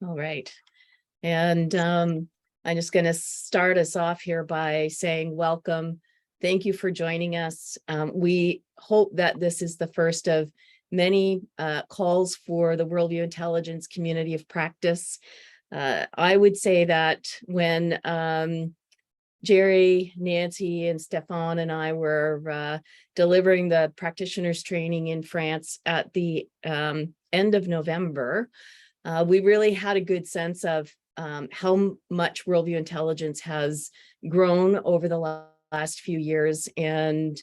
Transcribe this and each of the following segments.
All right. And I'm just going to start us off here by saying welcome. Thank you for joining us. We hope that this is the first of many calls for the Worldview Intelligence community of practice. I would say that when Jerry, Nancy, and Stephan and I were delivering the practitioners training in France at the end of November, we really had a good sense of how much Worldview Intelligence has grown over the last few years, and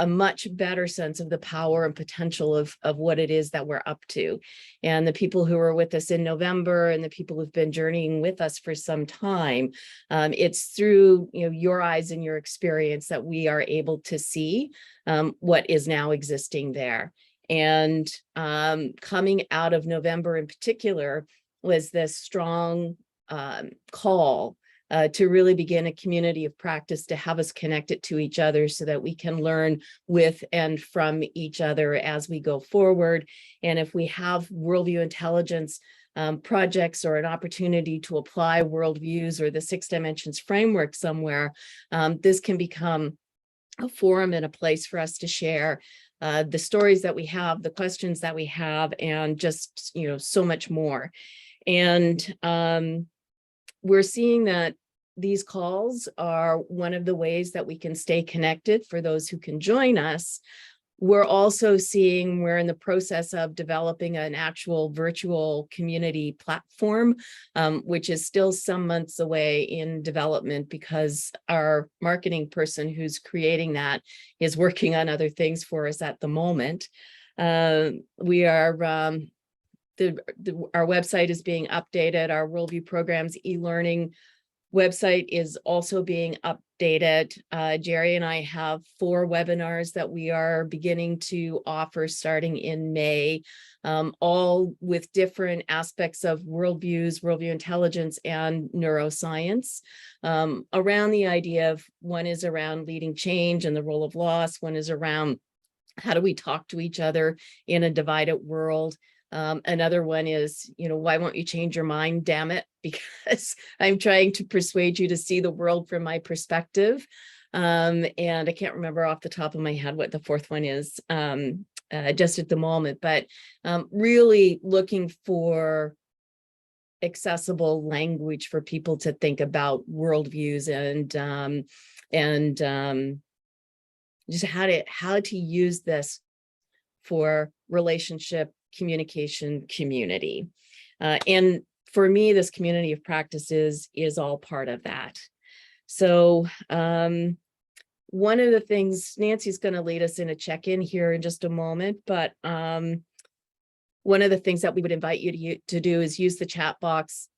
a much better sense of the power and potential of what it is that we're up to. And the people who were with us in November and the people who've been journeying with us for some time, it's through your eyes and your experience that we are able to see what is now existing there. And coming out of November in particular was this strong call to really begin a community of practice, to have us connected to each other so that we can learn with and from each other as we go forward. And if we have Worldview Intelligence projects or an opportunity to apply worldviews or the 6 dimensions framework somewhere, this can become a forum and a place for us to share the stories that we have, the questions that we have, and just so much more. And we're seeing that these calls are one of the ways that we can stay connected for those who can join us. We're also seeing we're in the process of developing an actual virtual community platform, which is still some months away in development because our marketing person who's creating that is working on other things for us at the moment. We are our website is being updated. Our Worldview Programs e-learning website is also being updated. Jerry and I have 4 webinars that we are beginning to offer starting in May, all with different aspects of worldviews, worldview intelligence, and neuroscience, around the idea of, one is around leading change and the role of loss. One is around how do we talk to each other in a divided world. Another one is, why won't you change your mind, damn it? Because I'm trying to persuade you to see the world from my perspective. And I can't remember off the top of my head what the 4th one is just at the moment, but really looking for accessible language for people to think about worldviews and just how to use this for relationship, communication, community. And for me, this community of practice is all part of that. So one of the things, Nancy's going to lead us in a check-in here in just a moment, but one of the things that we would invite you to do is use the chat box.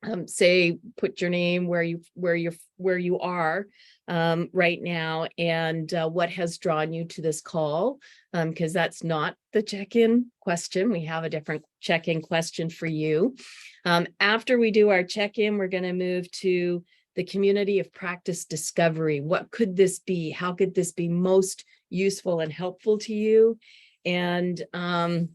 Put your name, where you are right now, and what has drawn you to this call, because that's not the check-in question. We have a different check-in question for you. After we do our check-in, we're going to move to the community of practice discovery. What could this be? How could this be most useful and helpful to you? And then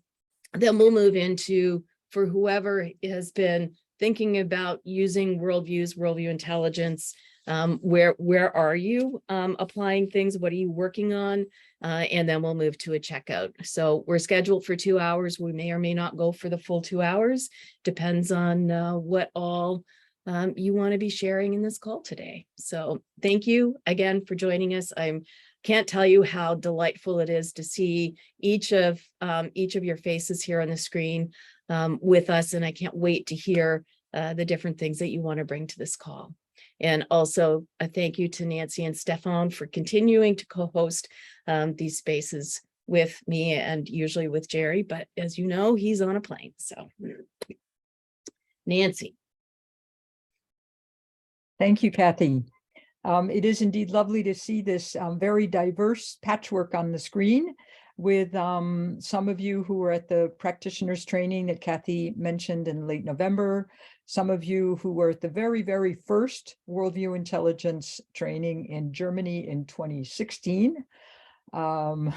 we'll move into, for whoever has been thinking about using worldviews, worldview intelligence, where are you applying things? What are you working on? And then we'll move to a checkout. So we're scheduled for 2 hours. We may or may not go for the full 2 hours. Depends on what all you want to be sharing in this call today. So thank you again for joining us. I can't tell you how delightful it is to see each of your faces here on the screen with us, and I can't wait to hear the different things that you want to bring to this call. And also a thank you to Nancy and Stephan for continuing to co-host these spaces with me and usually with Jerry, but as you know, he's on a plane. So Nancy. Thank you, Kathy. It is indeed lovely to see this very diverse patchwork on the screen with some of you who were at the practitioners training that Kathy mentioned in late November, some of you who were at the very, very first Worldview Intelligence training in Germany in 2016. Um,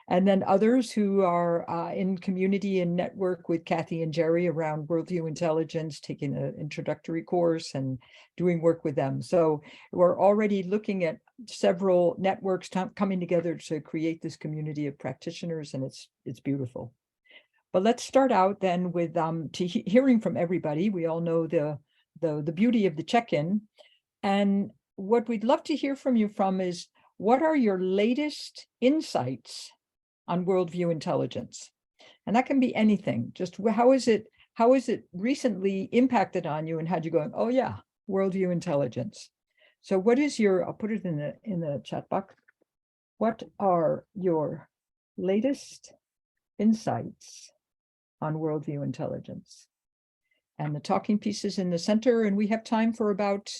and then others who are in community and network with Kathy and Jerry around Worldview Intelligence, taking an introductory course and doing work with them. So we're already looking at several networks coming together to create this community of practitioners, and it's beautiful. But let's start out then with hearing from everybody. We all know the beauty of the check-in, and what we'd love to hear from you is, what are your latest insights on Worldview Intelligence? And that can be anything. Just how is it recently impacted on you, and had you going, oh yeah, Worldview Intelligence? So what is I'll put it in the chat box. What are your latest insights on Worldview Intelligence? And the talking piece is in the center, and we have time for about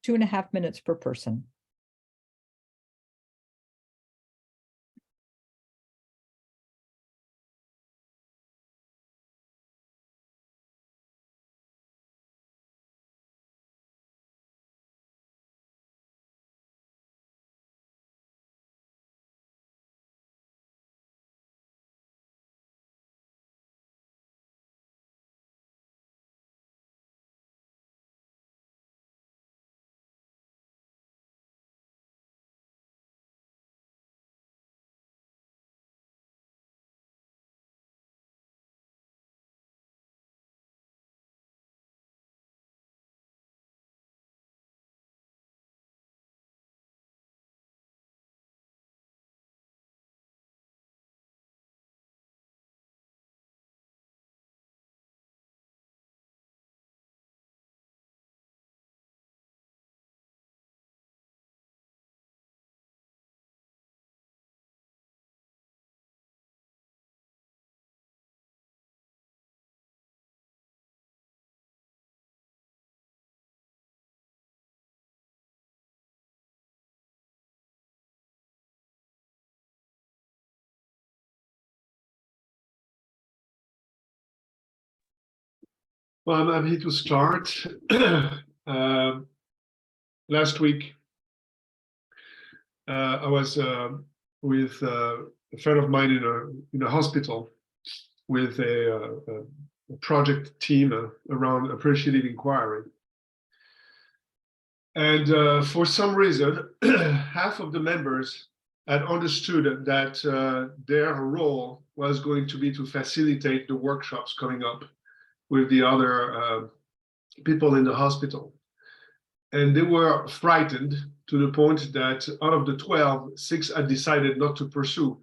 2.5 minutes per person. Well, I'm happy to start. Last week, I was with a friend of mine in a hospital with a project team around appreciative inquiry. And for some reason, half of the members had understood that their role was going to be to facilitate the workshops coming up with the other people in the hospital. And they were frightened to the point that out of the 12, 6 had decided not to pursue.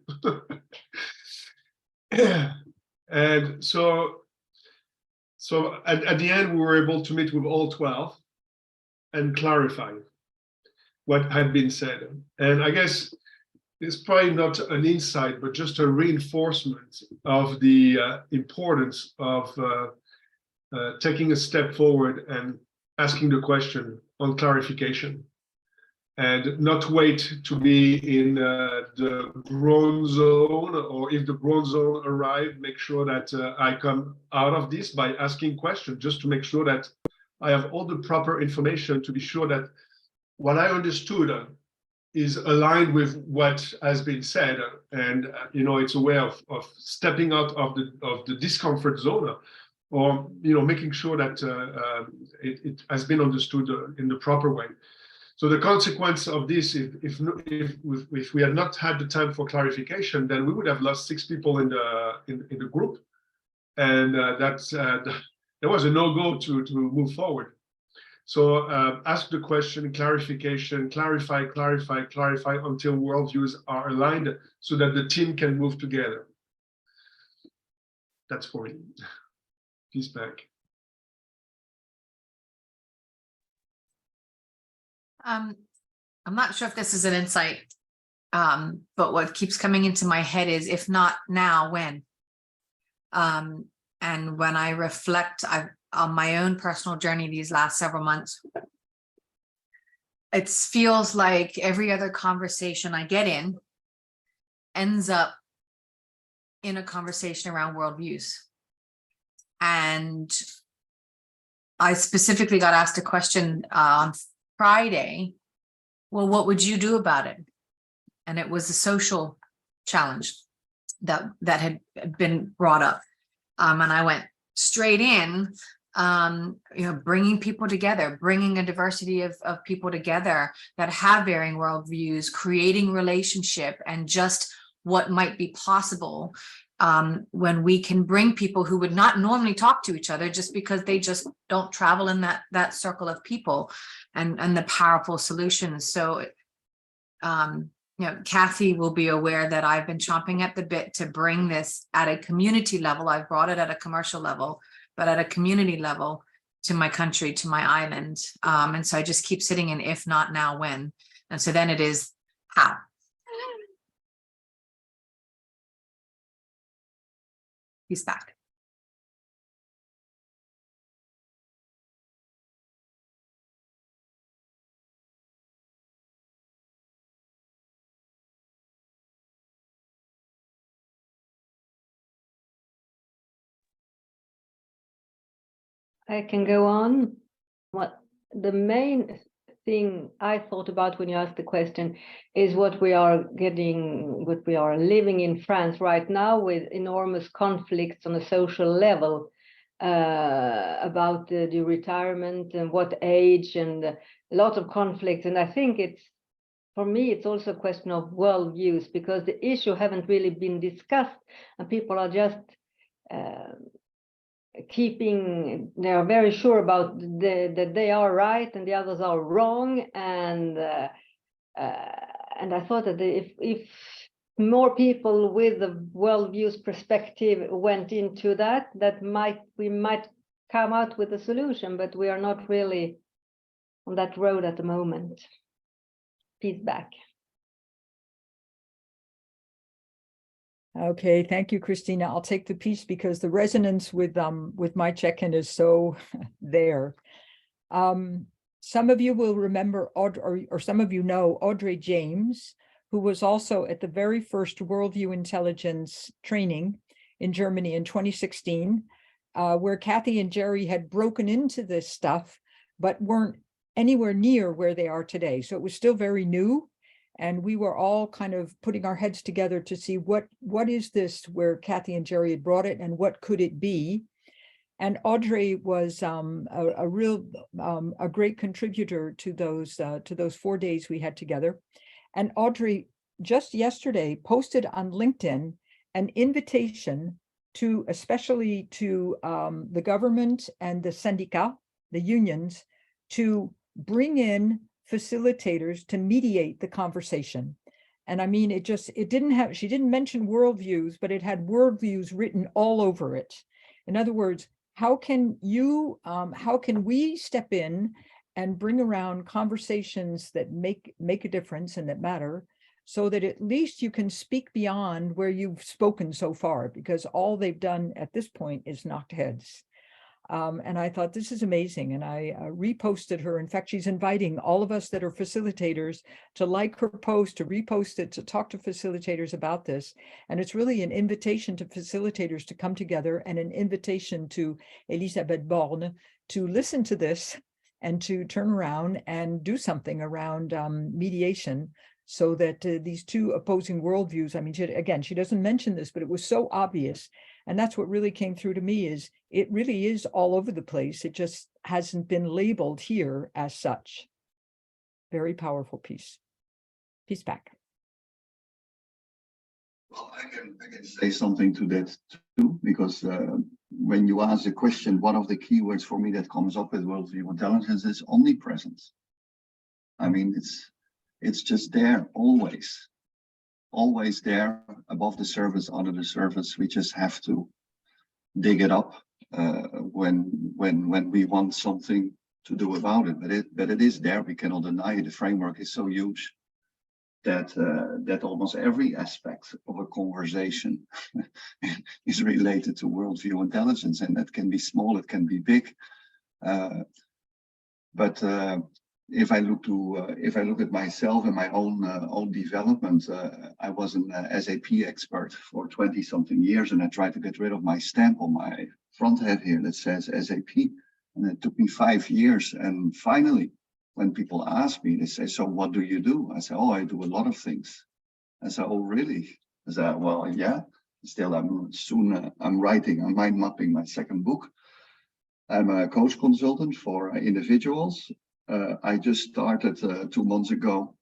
And so at the end, we were able to meet with all 12 and clarify what had been said. And I guess it's probably not an insight, but just a reinforcement of the importance of taking a step forward and asking the question on clarification, and not wait to be in the groan zone, or if the groan zone arrives, make sure that I come out of this by asking questions, just to make sure that I have all the proper information to be sure that what I understood is aligned with what has been said, and it's a way of stepping out of the discomfort zone, or making sure that it has been understood in the proper way. So the consequence of this, if we had not had the time for clarification, then we would have lost 6 people in the group, and there was a no-go to move forward. So ask the question, clarification, clarify until worldviews are aligned, so that the team can move together. That's for me. Peace back. I'm not sure if this is an insight, but what keeps coming into my head is, if not now, when? And when I reflect on my own personal journey these last several months, it feels like every other conversation I get in ends up in a conversation around worldviews. And I specifically got asked a question on Friday, well, what would you do about it? and it was a social challenge that had been brought up. And I went straight in, bringing people together, bringing a diversity of people together that have varying worldviews, creating relationship, and just what might be possible when we can bring people who would not normally talk to each other just because they just don't travel in that circle of people, and the powerful solutions. So Kathy will be aware that I've been chomping at the bit to bring this at a community level. I've brought it at a commercial level, but at a community level to my country, to my island. And so I just keep sitting in, if not now, when? And so then it is how. He's back. I can go on. What the main thing I thought about when you asked the question is what we are living in France right now, with enormous conflicts on a social level about the retirement and what age, and a lot of conflicts. And I think for me, it's also a question of worldviews, because the issue haven't really been discussed, and people are just they are very sure about that they are right and the others are wrong, and I thought that if more people with the worldviews perspective went into that we might come out with a solution, but we are not really on that road at the moment. Peace back. Okay, thank you, Christina. I'll take the piece because the resonance with my check-in is so there. Some of you will remember, or some of you know Audrey James, who was also at the very first Worldview Intelligence training in Germany in 2016, where Kathy and Jerry had broken into this stuff, but weren't anywhere near where they are today. So it was still very new. And we were all kind of putting our heads together to see what is this where Kathy and Jerry had brought it, and what could it be? And Audrey was a great contributor to those 4 days we had together. And Audrey just yesterday posted on LinkedIn an invitation to, especially to the government and the syndicat, the unions, to bring in facilitators to mediate the conversation. And I mean, she didn't mention worldviews, but it had worldviews written all over it. In other words, how can we step in and bring around conversations that make a difference and that matter, so that at least you can speak beyond where you've spoken so far, because all they've done at this point is knocked heads. And I thought, this is amazing. And I reposted her. In fact, she's inviting all of us that are facilitators to like her post, to repost it, to talk to facilitators about this. And it's really an invitation to facilitators to come together, and an invitation to Elisabeth Borne to listen to this and to turn around and do something around mediation, so that these two opposing worldviews, I mean, she doesn't mention this, but it was so obvious. And that's what really came through to me, is it really is all over the place. It just hasn't been labeled here as such. Very powerful piece. Peace back. Well, I can say something to that too, because when you ask the question, one of the keywords for me that comes up with Worldview Intelligence is omnipresence. I mean, it's just there always. Always there, above the surface, under the surface. We just have to dig it up when we want something to do about it. But it is there. We cannot deny it. The framework is so huge that almost every aspect of a conversation is related to worldview intelligence, and that can be small, it can be big. But if I look at myself and my own development, I was an SAP expert for 20-something years, and I tried to get rid of my stamp on my front head here that says SAP, and it took me 5 years. And finally, when people ask me, they say, "So what do you do?" I say, "Oh, I do a lot of things." I said, oh, really? I said, well, yeah. Still, I'm writing, I'm mind mapping my second book. I'm a coach consultant for individuals. I just started 2 months ago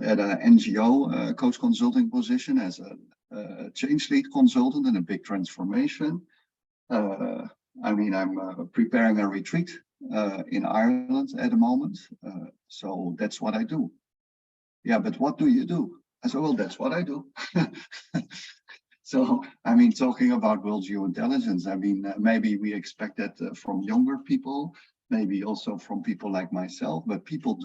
at an NGO coach consulting position as a change lead consultant in a big transformation. I mean, I'm preparing a retreat in Ireland at the moment. So that's what I do. Yeah, but what do you do? I said, well, that's what I do. So, I mean, talking about worldview intelligence, I mean, maybe we expect that from younger people, maybe also from people like myself, but people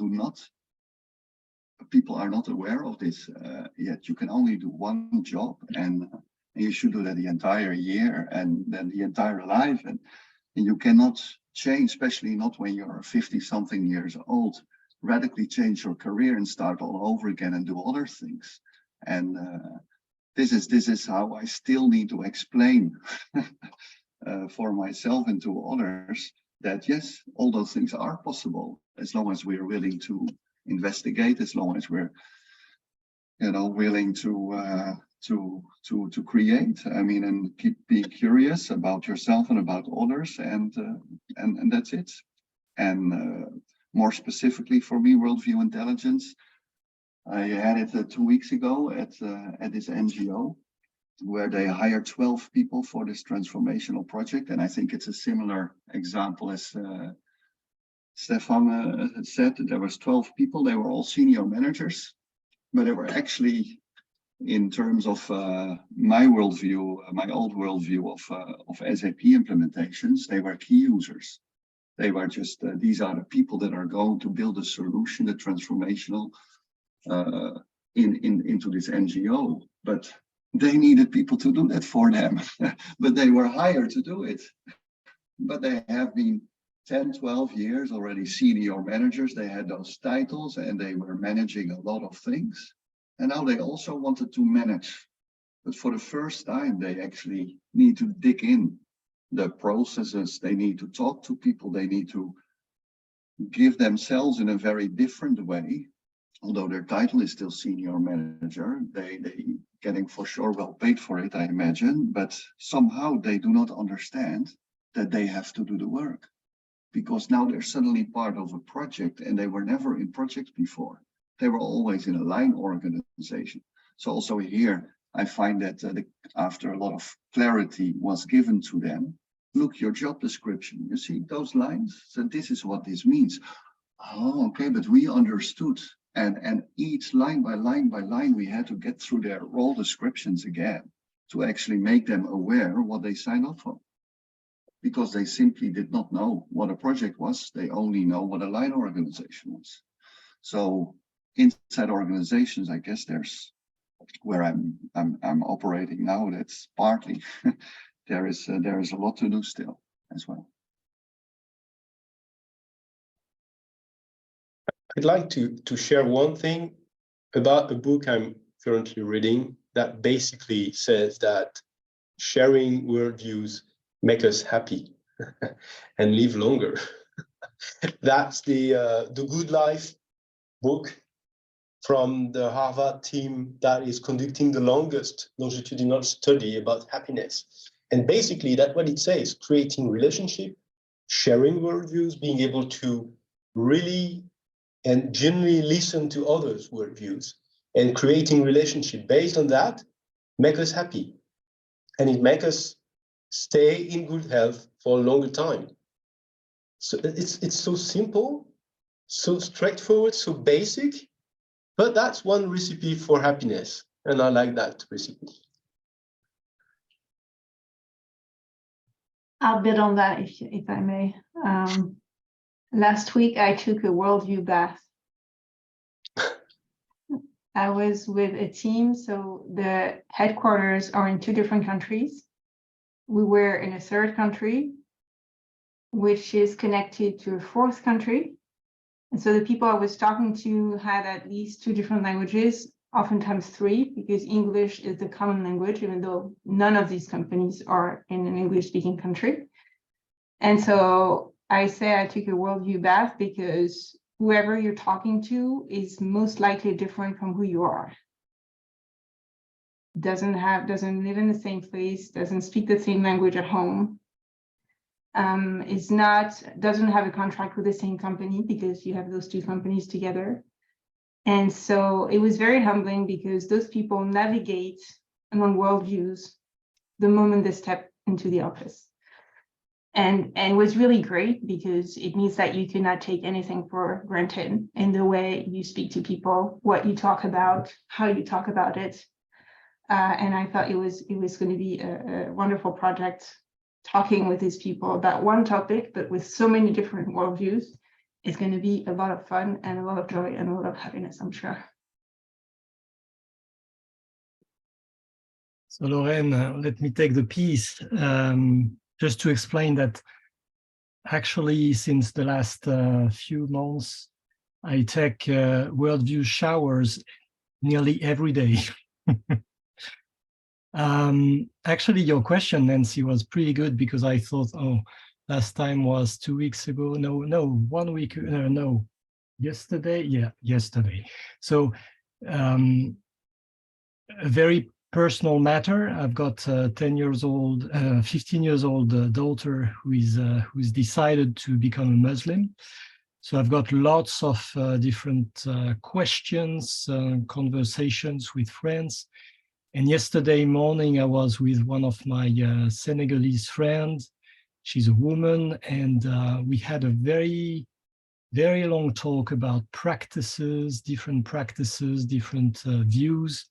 are not aware of this yet. You can only do one job, and you should do that the entire year and then the entire life. And you cannot change, especially not when you're 50-something years old, radically change your career and start all over again and do other things. And this is how I still need to explain for myself and to others that yes, all those things are possible as long as we're willing to investigate, as long as we're, willing to create. I mean, and keep being curious about yourself and about others, and that's it. And more specifically for me, Worldview Intelligence, I had it 2 weeks ago at this NGO where they hired 12 people for this transformational project. And I think it's a similar example as Stephan said. There was 12 people. They were all senior managers, but they were actually, in terms of my worldview, my old worldview of SAP implementations, they were key users. They were just, these are the people that are going to build a solution, the transformational into this NGO, but they needed people to do that for them. But they were hired to do it. But they have been 10, 12 years already senior managers. They had those titles and they were managing a lot of things. And now they also wanted to manage. But for the first time, they actually need to dig in the processes. They need to talk to people. They need to give themselves in a very different way. Although their title is still senior manager, they getting for sure well paid for it, I imagine, but somehow they do not understand that they have to do the work, because now they're suddenly part of a project and they were never in projects before. They were always in a line organization. So also here, I find that after a lot of clarity was given to them, look, your job description, you see those lines? So this is what this means. Oh, okay, but we understood. And each line by line by line, we had to get through their role descriptions again to actually make them aware of what they signed up for. Because they simply did not know what a project was. They only know what a line organization was. So inside organizations, I guess there's where I'm operating now. That's partly there is a lot to do still as well. I'd like to share one thing about a book I'm currently reading that basically says that sharing worldviews make us happy and live longer. That's the Good Life book from the Harvard team that is conducting the longest longitudinal study about happiness. And basically that's what it says: creating relationship, sharing worldviews, being able to really and genuinely listen to others' worldviews and creating relationship based on that make us happy. And it makes us stay in good health for a longer time. So it's so simple, so straightforward, so basic, but that's one recipe for happiness. And I like that recipe. I'll bid on that if I may. Last week, I took a worldview bath. I was with a team, so the headquarters are in 2 different countries. We were in a 3rd country, which is connected to a 4th country. And so the people I was talking to had at least 2 different languages, oftentimes 3, because English is the common language, even though none of these companies are in an English-speaking country. And so I say I took a worldview bath because whoever you're talking to is most likely different from who you are. doesn't live in the same place, doesn't speak the same language at home, doesn't have a contract with the same company, because you have those two companies together. And so it was very humbling, because those people navigate among worldviews the moment they step into the office. And it was really great, because it means that you cannot take anything for granted in the way you speak to people, what you talk about, how you talk about it. And I thought it was going to be a wonderful project, talking with these people about one topic, but with so many different worldviews. It's going to be a lot of fun and a lot of joy and a lot of happiness, I'm sure. So Lorraine, let me take the piece, just to explain that actually since the last few months, I take worldview showers nearly every day. Actually, your question, Nancy, was pretty good, because I thought, oh, last time was 2 weeks ago. No, 1 week, no, yesterday. Yeah, yesterday. So a very personal matter. I've got a 15 years old daughter who's decided to become a Muslim. So I've got lots of different questions, conversations with friends. And yesterday morning, I was with one of my Senegalese friends. She's a woman, and we had a very, very long talk about different views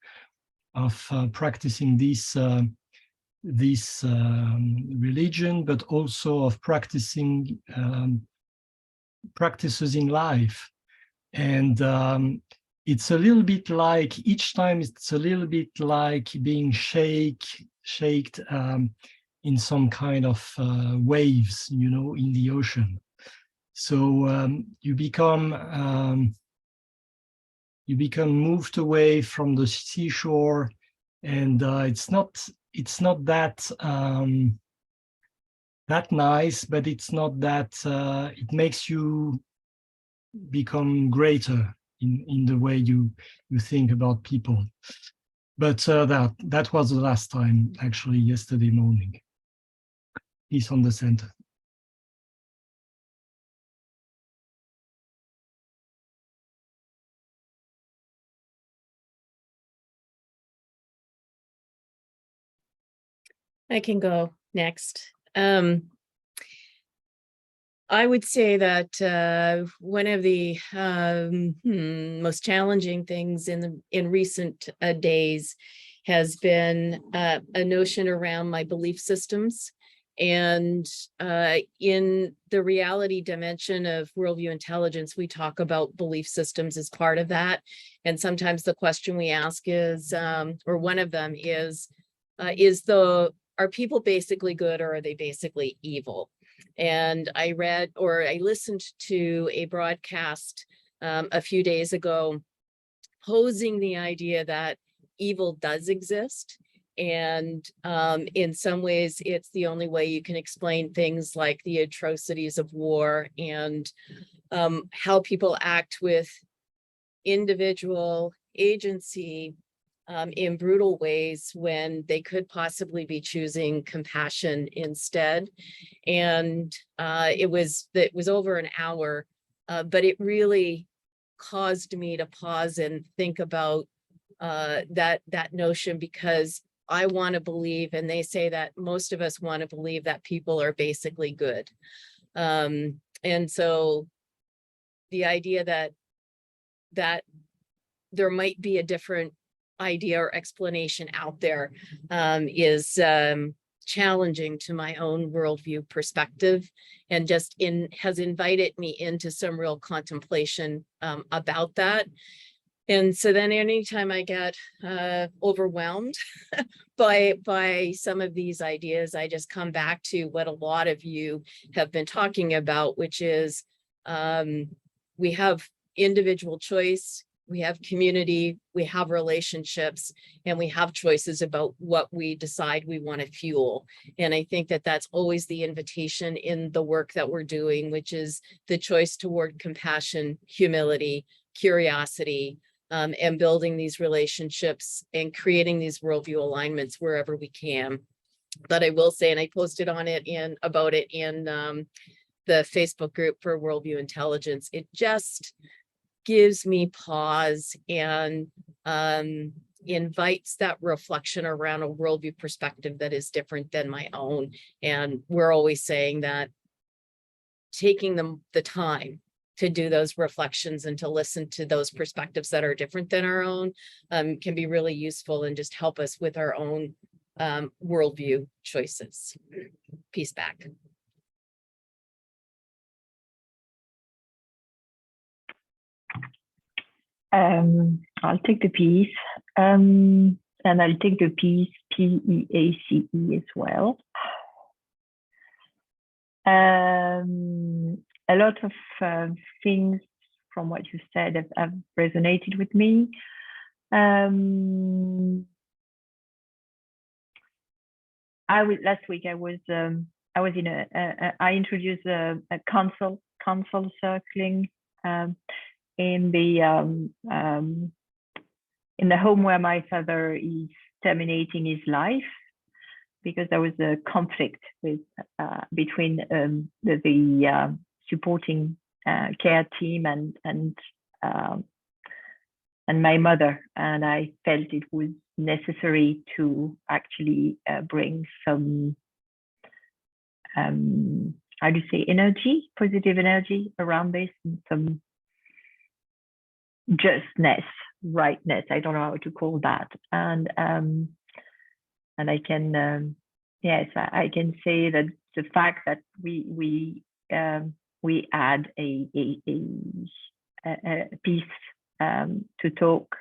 of practicing this religion, but also of practicing practices in life. And it's a little bit like, each time it's a little bit like being shaked in some kind of waves, in the ocean. So you become moved away from the seashore, and it's not that that nice, but it's not that it makes you become greater in the way you think about people. But that was the last time, actually, yesterday morning. Peace on the center. I can go next. I would say that one of the most challenging things in recent days has been a notion around my belief systems. And in the reality dimension of Worldview Intelligence, we talk about belief systems as part of that. And sometimes the question we ask is, or one of them is are people basically good, or are they basically evil? And I listened to a broadcast a few days ago posing the idea that evil does exist. And in some ways, it's the only way you can explain things like the atrocities of war and how people act with individual agency in brutal ways when they could possibly be choosing compassion instead. And it was over an hour, but it really caused me to pause and think about that notion, because I want to believe, and they say that most of us want to believe, that people are basically good. And so the idea that there might be a different idea or explanation out there is challenging to my own worldview perspective, and has invited me into some real contemplation about that. And so then anytime I get overwhelmed by some of these ideas, I just come back to what a lot of you have been talking about, which is we have individual choice, we have community, we have relationships, and we have choices about what we decide we want to fuel. And I think that that's always the invitation in the work that we're doing, which is the choice toward compassion, humility, curiosity, and building these relationships and creating these worldview alignments wherever we can. But I will say, and I posted on it about it in the Facebook group for Worldview Intelligence, it just gives me pause and invites that reflection around a worldview perspective that is different than my own. And we're always saying that taking the time to do those reflections and to listen to those perspectives that are different than our own can be really useful and just help us with our own worldview choices. Peace back. I'll take the piece, and I'll take the piece PEACE as well. A lot of things from what you said have resonated with me. Last week I was in I introduced a council circling in the home where my father is terminating his life, because there was a conflict between the supporting care team and my mother, and I felt it was necessary to actually bring some how do you say, energy, positive energy around this, and some justness, rightness, I don't know how to call that. And I can yes, I can say that the fact that we had a piece to talk,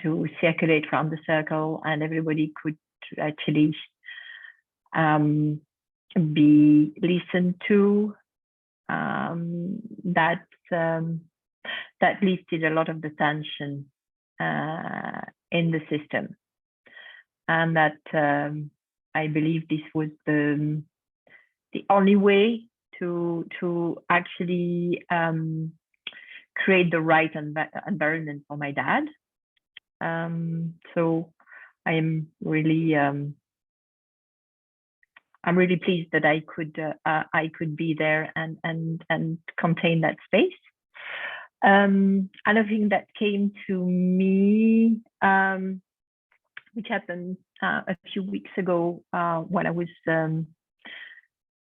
to circulate around the circle, and everybody could actually be listened to, that lifted a lot of the tension in the system, and that I believe this was the only way to actually create the right environment for my dad. So I am really I'm really pleased that I could be there and contain that space. Another thing that came to me, which happened a few weeks ago when I was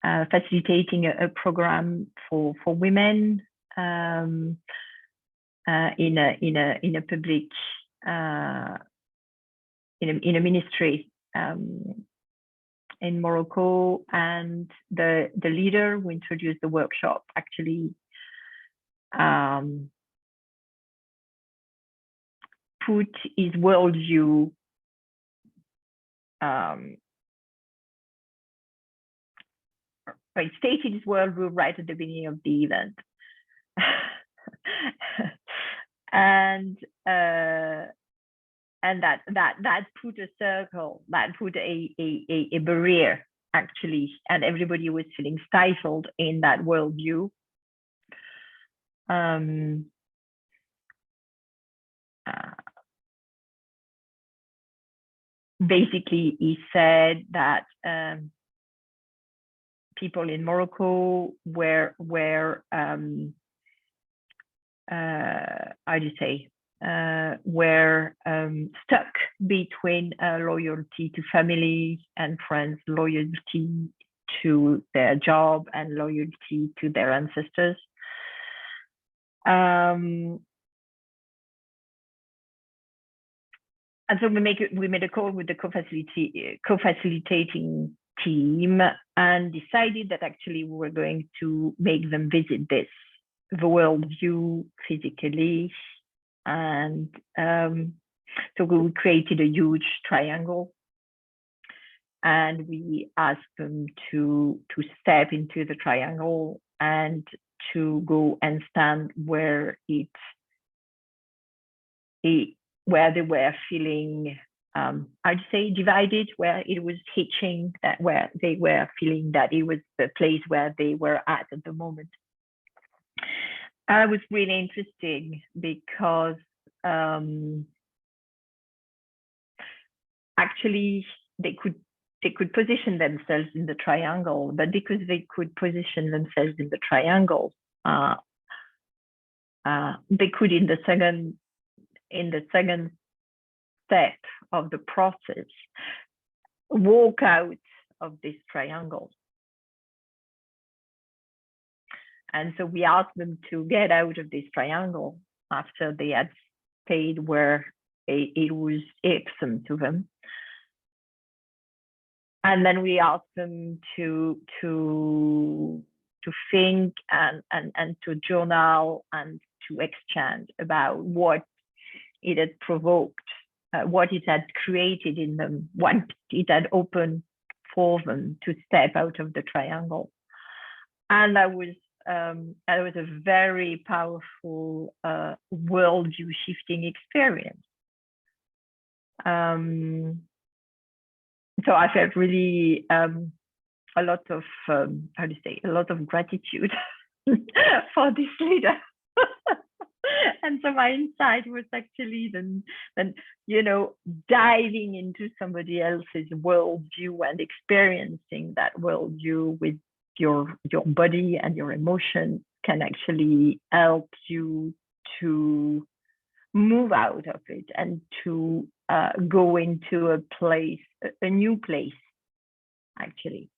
facilitating a program for women in a public in a ministry in Morocco, and the leader who introduced the workshop actually put his worldview stated his worldview right at the beginning of the event. and that put a circle, that put a barrier actually, and everybody was feeling stifled in that worldview. Basically, he said that people in Morocco were how do you say, were stuck between loyalty to family and friends, loyalty to their job, and loyalty to their ancestors. And so we made a call with the co-facilitating team and decided that actually we were going to make them visit the worldview physically. And so we created a huge triangle, and we asked them to step into the triangle and to go and stand where where they were feeling, I'd say divided, where it was hitching, that where they were feeling that it was the place where they were at the moment. It was really interesting because actually they could position themselves in the triangle, but because they could position themselves in the triangle, they could in the second step of the process walk out of this triangle. And so we asked them to get out of this triangle after they had stayed where it was irksome to them. And then we asked them to think and to journal and to exchange about what it had provoked, what it had created in them, what it had opened for them to step out of the triangle. And that was a very powerful worldview shifting experience. So I felt really a lot of a lot of gratitude for this leader. And so my insight was actually then diving into somebody else's worldview and experiencing that worldview with your body and your emotion can actually help you to move out of it and to go into a new place, actually.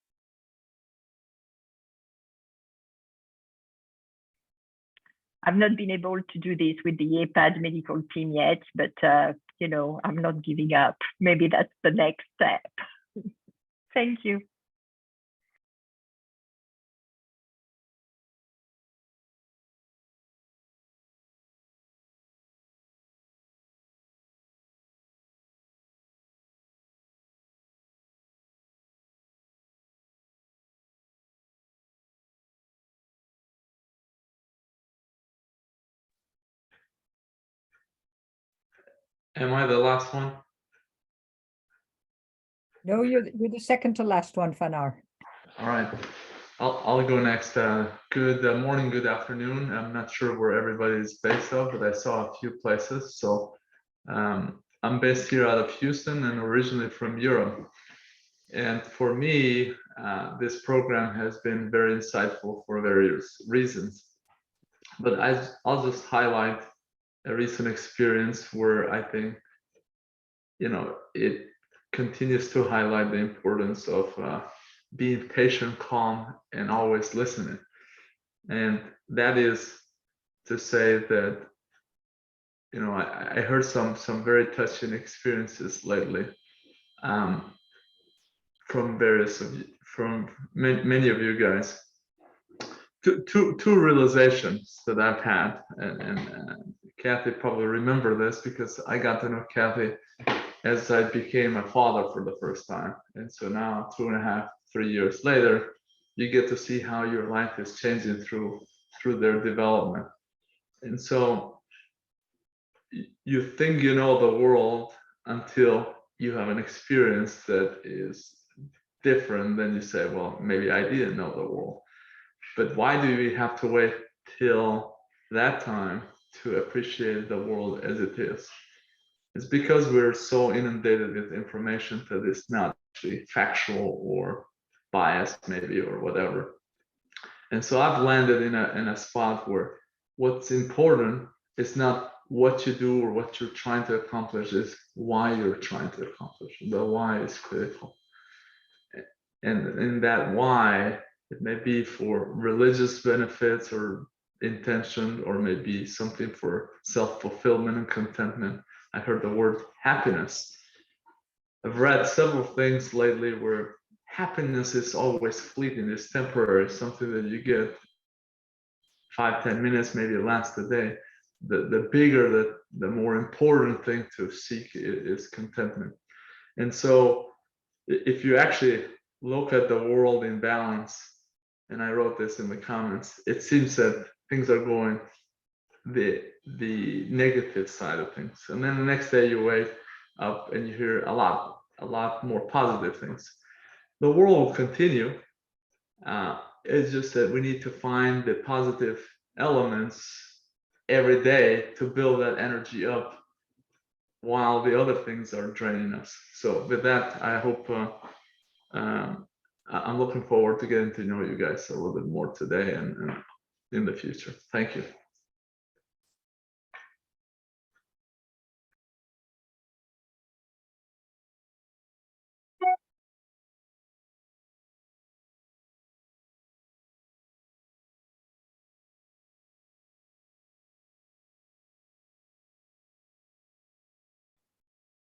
I've not been able to do this with the EPAD medical team yet, but I'm not giving up. Maybe that's the next step. Thank you. Am I the last one? No, you're the second to last one, Fanar. All right, I'll go next. Good morning, good afternoon. I'm not sure where everybody is based out, but I saw a few places. So I'm based here out of Houston and originally from Europe. And for me, this program has been very insightful for various reasons. But I'll just highlight a recent experience where I think, it continues to highlight the importance of being patient, calm, and always listening. And that is to say that, I heard some very touching experiences lately from many of you guys. Two realizations that I've had, and Kathy probably remember this because I got to know Kathy as I became a father for the first time. And so now 2.5, 3 years later, you get to see how your life is changing through their development. And so you think you know the world until you have an experience that is different. Then you say, well, maybe I didn't know the world. But why do we have to wait till that time to appreciate the world as it is? It's because we're so inundated with information that is not actually factual or biased, maybe, or whatever. And so I've landed in a spot where what's important is not what you do or what you're trying to accomplish, is why you're trying to accomplish. The why is critical. And in that why, it may be for religious benefits or intention, or maybe something for self-fulfillment and contentment. I heard the word happiness. I've read several things lately where happiness is always fleeting, it's temporary, something that you get 5-10 minutes, maybe it lasts a day. The bigger, the more important thing to seek is contentment. And so if you actually look at the world in balance, and I wrote this in the comments, it seems that things are going the negative side of things. And then the next day you wake up and you hear a lot more positive things. The world will continue. It's just that we need to find the positive elements every day to build that energy up while the other things are draining us. So with that, I hope I'm looking forward to getting to know you guys a little bit more today and in the future. Thank you.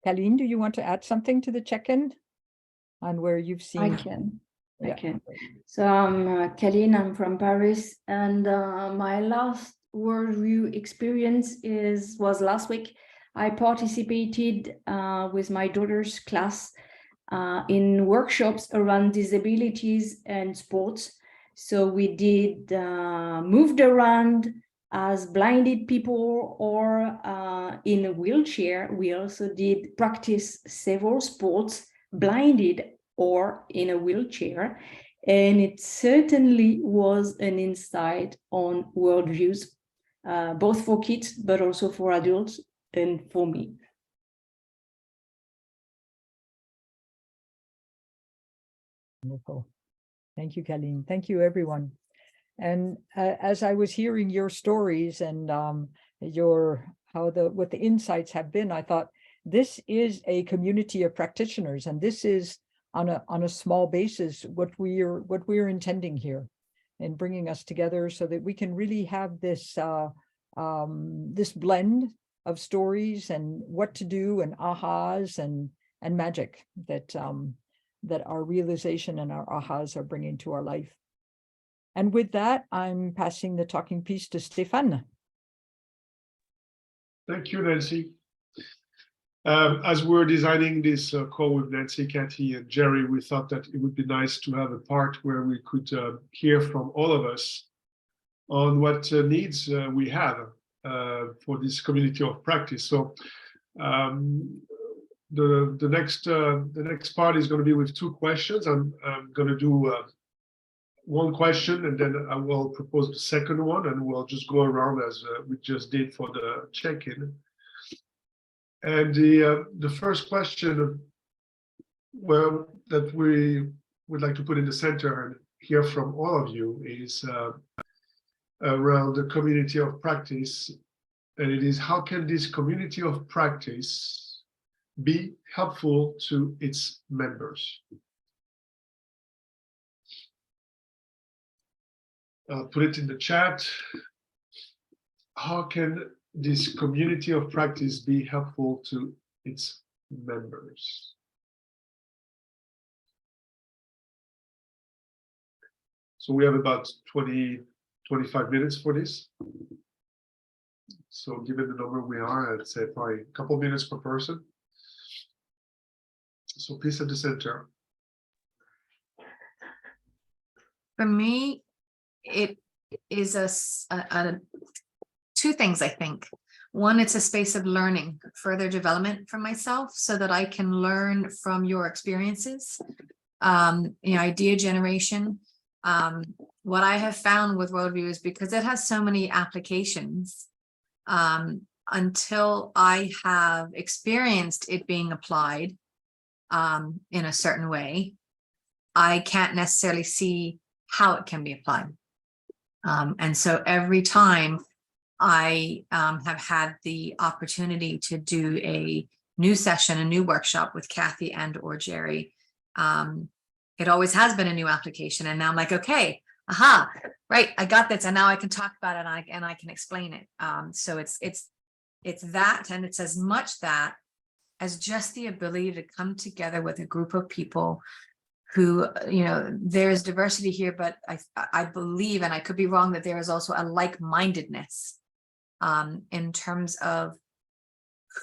Colleen, do you want to add something to the check-in on where you've seen? I can. Yeah. I can. So I'm Colleen, I'm from Paris, and my last Worldview experience was last week. I participated with my daughter's class in workshops around disabilities and sports. So we did moved around as blinded people or in a wheelchair. We also did practice several sports blinded or in a wheelchair. And it certainly was an insight on worldviews, both for kids, but also for adults and for me. Wonderful. Thank you, Colleen. Thank you, everyone. And as I was hearing your stories and what the insights have been, I thought this is a community of practitioners, and this is on a small basis what we're intending here, and bringing us together so that we can really have this this blend of stories and what to do and ahas and magic that that our realization and our ahas are bringing to our life. And with that, I'm passing the talking piece to Stephan. Thank you, Nancy. As we're designing this call with Nancy, Kathy, and Jerry, we thought that it would be nice to have a part where we could hear from all of us on what needs we have for this community of practice. So the next part is going to be with two questions. I'm going to do one question, and then I will propose the second one, and we'll just go around as we just did for the check-in. And the first question, well, that we would like to put in the center and hear from all of you is around the community of practice, and it is, how can this community of practice be helpful to its members? I'll put it in the chat. How can this community of practice be helpful to its members? So we have about 20-25 minutes for this. So given the number we are, I'd say probably a couple minutes per person. So peace at the center. For me, it is two things, I think. One, it's a space of learning, further development for myself, so that I can learn from your experiences, idea generation. What I have found with Worldview is, because it has so many applications, until I have experienced it being applied in a certain way, I can't necessarily see how it can be applied. And so every time I have had the opportunity to do a new session, a new workshop with Kathy and or Jerry, it always has been a new application. And now I'm like, okay, aha, right, I got this, and now I can talk about it and I can explain it. So it's that, and it's as much that as just the ability to come together with a group of people who, there's diversity here, but I believe, and I could be wrong, that there is also a like-mindedness in terms of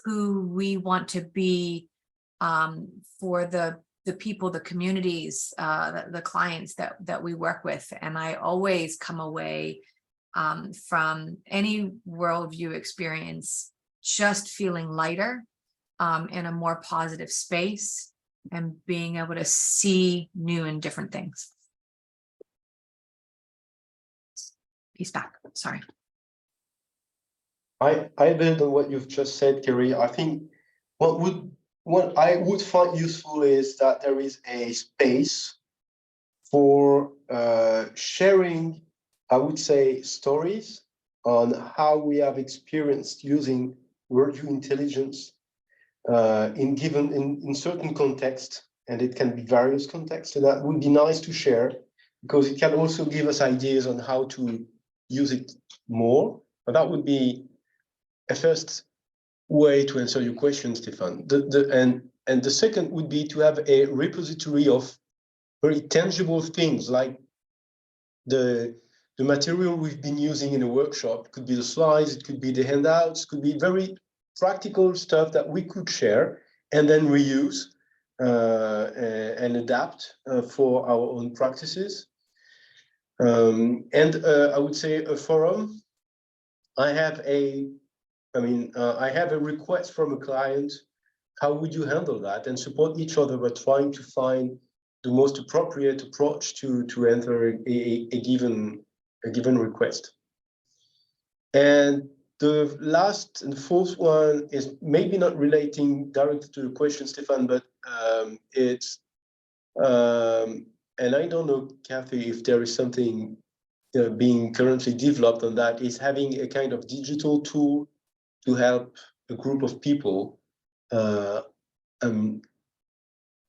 who we want to be for the people, the communities, the clients that we work with. And I always come away from any worldview experience just feeling lighter, in a more positive space, and being able to see new and different things. Peace back. Sorry. I build on what you've just said, Kerry. I think what I would find useful is that there is a space for sharing, I would say, stories on how we have experienced using Worldview Intelligence in certain contexts, and it can be various contexts. So that would be nice to share, because it can also give us ideas on how to use it more. But that would be a first way to answer your question, Stephan. And the second would be to have a repository of very tangible things, like the material we've been using in a workshop. It could be the slides, it could be the handouts, it could be very practical stuff that we could share and then reuse and adapt for our own practices. I would say a forum. I have a request from a client. How would you handle that and support each other by trying to find the most appropriate approach to enter a given request? And the last and fourth one is maybe not relating directly to the question, Stephan, but it's and I don't know, Kathy, if there is something being currently developed on that, is having a kind of digital tool to help a group of people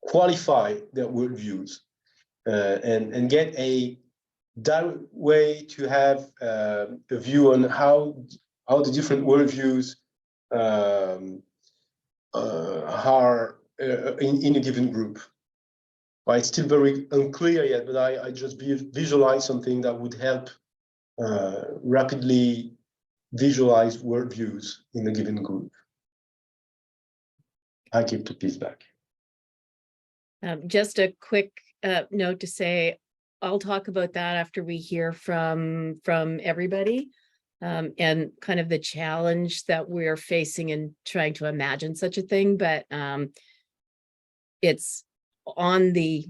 qualify their worldviews and get a direct way to have a view on how the different worldviews are in a given group. Well, it's still very unclear yet, but I just visualize something that would help rapidly visualize worldviews in a given group. I give the piece back. Just a quick note to say, I'll talk about that after we hear from everybody and kind of the challenge that we're facing in trying to imagine such a thing. But it's on the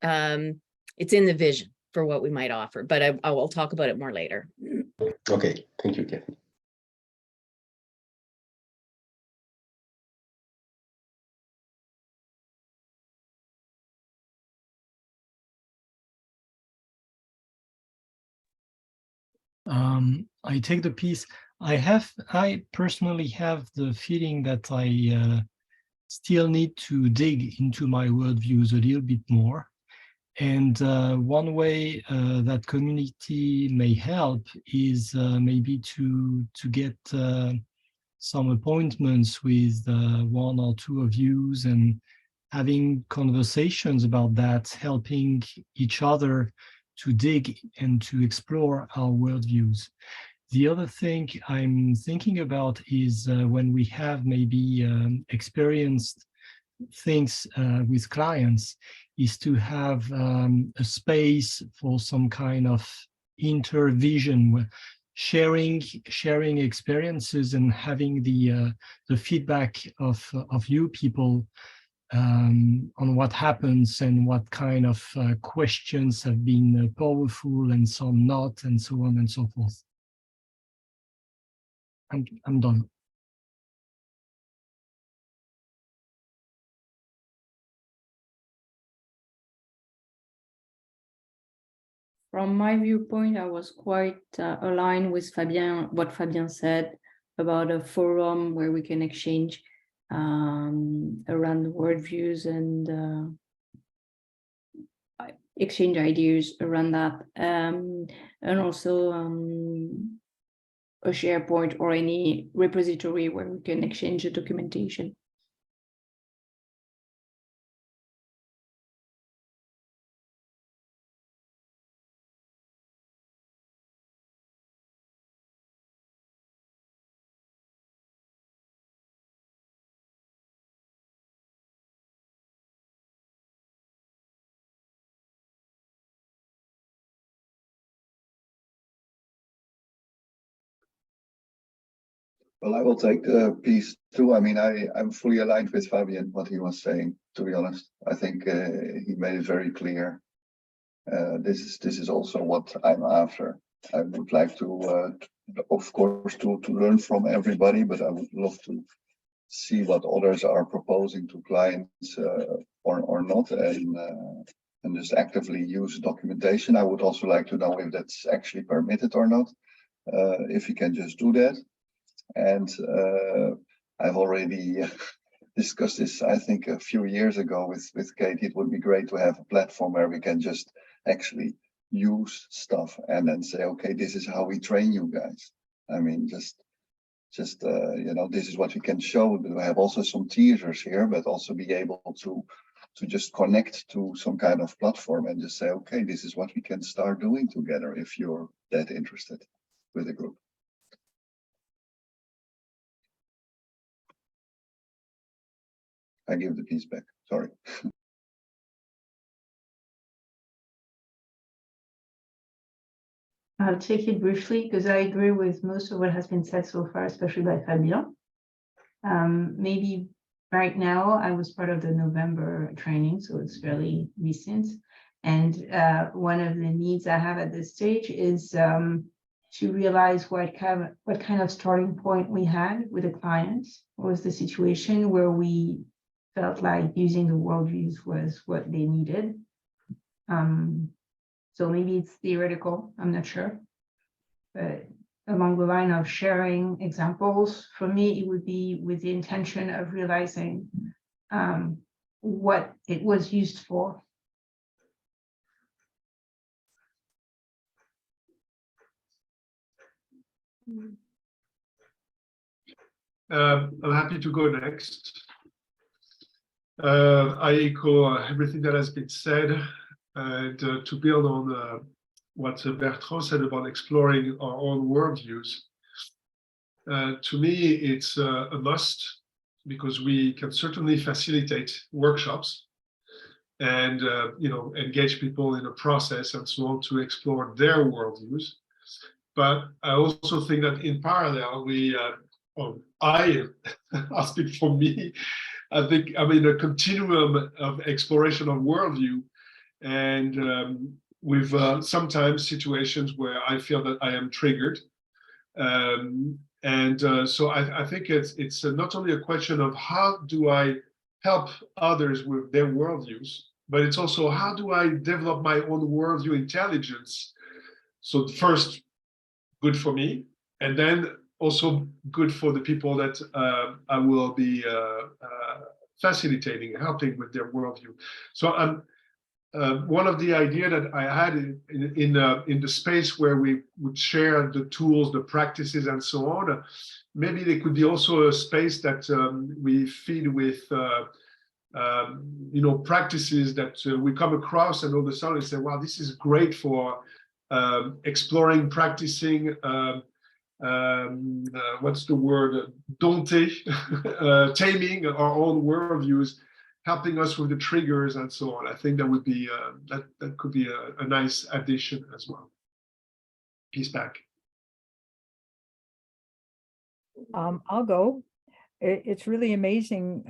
it's in the vision for what we might offer. But I will talk about it more later. Okay, thank you, Kathy. I take the piece. I personally have the feeling that I still need to dig into my worldviews a little bit more. And one way that community may help is maybe to get some appointments with one or two of you and having conversations about that, helping each other to dig and to explore our worldviews. The other thing I'm thinking about is when we have maybe experienced things with clients, is to have a space for some kind of intervision, sharing experiences and having the feedback of you people on what happens and what kind of questions have been powerful and some not, and so on and so forth. I'm done. From my viewpoint, I was quite aligned with what Fabien said about a forum where we can exchange around the worldviews and exchange ideas around that, and also a SharePoint or any repository where we can exchange the documentation. Well, I will take the piece too. I mean, I'm fully aligned with Fabien, what he was saying, to be honest. I think he made it very clear. This is also what I'm after. I would like to, of course, to learn from everybody, but I would love to see what others are proposing to clients or not, and just actively use documentation. I would also like to know if that's actually permitted or not, if you can just do that. And I've already discussed this, I think, a few years ago with Katie. It would be great to have a platform where we can just actually use stuff and then say, okay, this is how we train you guys. I mean, just you know, this is what we can show. We have also some teasers here, but also be able to just connect to some kind of platform and just say, okay, this is what we can start doing together if you're that interested with the group. I give the piece back, sorry. I'll take it briefly because I agree with most of what has been said so far, especially by Fabien. Maybe right now I was part of the November training, so it's fairly recent. And one of the needs I have at this stage is to realize what kind of starting point we had with the clients. What was the situation where we felt like using the worldviews was what they needed. So maybe it's theoretical, I'm not sure. But along the line of sharing examples, for me, it would be with the intention of realizing what it was used for. I'm happy to go next. I echo everything that has been said, and to build on what Bertrand said about exploring our own worldviews. To me, it's a must, because we can certainly facilitate workshops and you know, engage people in a process and so on to explore their worldviews. But I also think that in parallel, I'll speak for me. I think I'm in a continuum of exploration of worldview, and with sometimes situations where I feel that I am triggered. So I think it's not only a question of how do I help others with their worldviews, but it's also how do I develop my own worldview intelligence. So first, good for me, and then also good for the people that I will be facilitating, helping with their worldview. So one of the ideas that I had in the space where we would share the tools, the practices, and so on, maybe there could be also a space that we feed with you know, practices that we come across, and all of a sudden say, wow, this is great for exploring, practicing, what's the word, taming our own worldviews, helping us with the triggers and so on. I think that would be that could be a nice addition as well. Peace back. I'll go. It's really amazing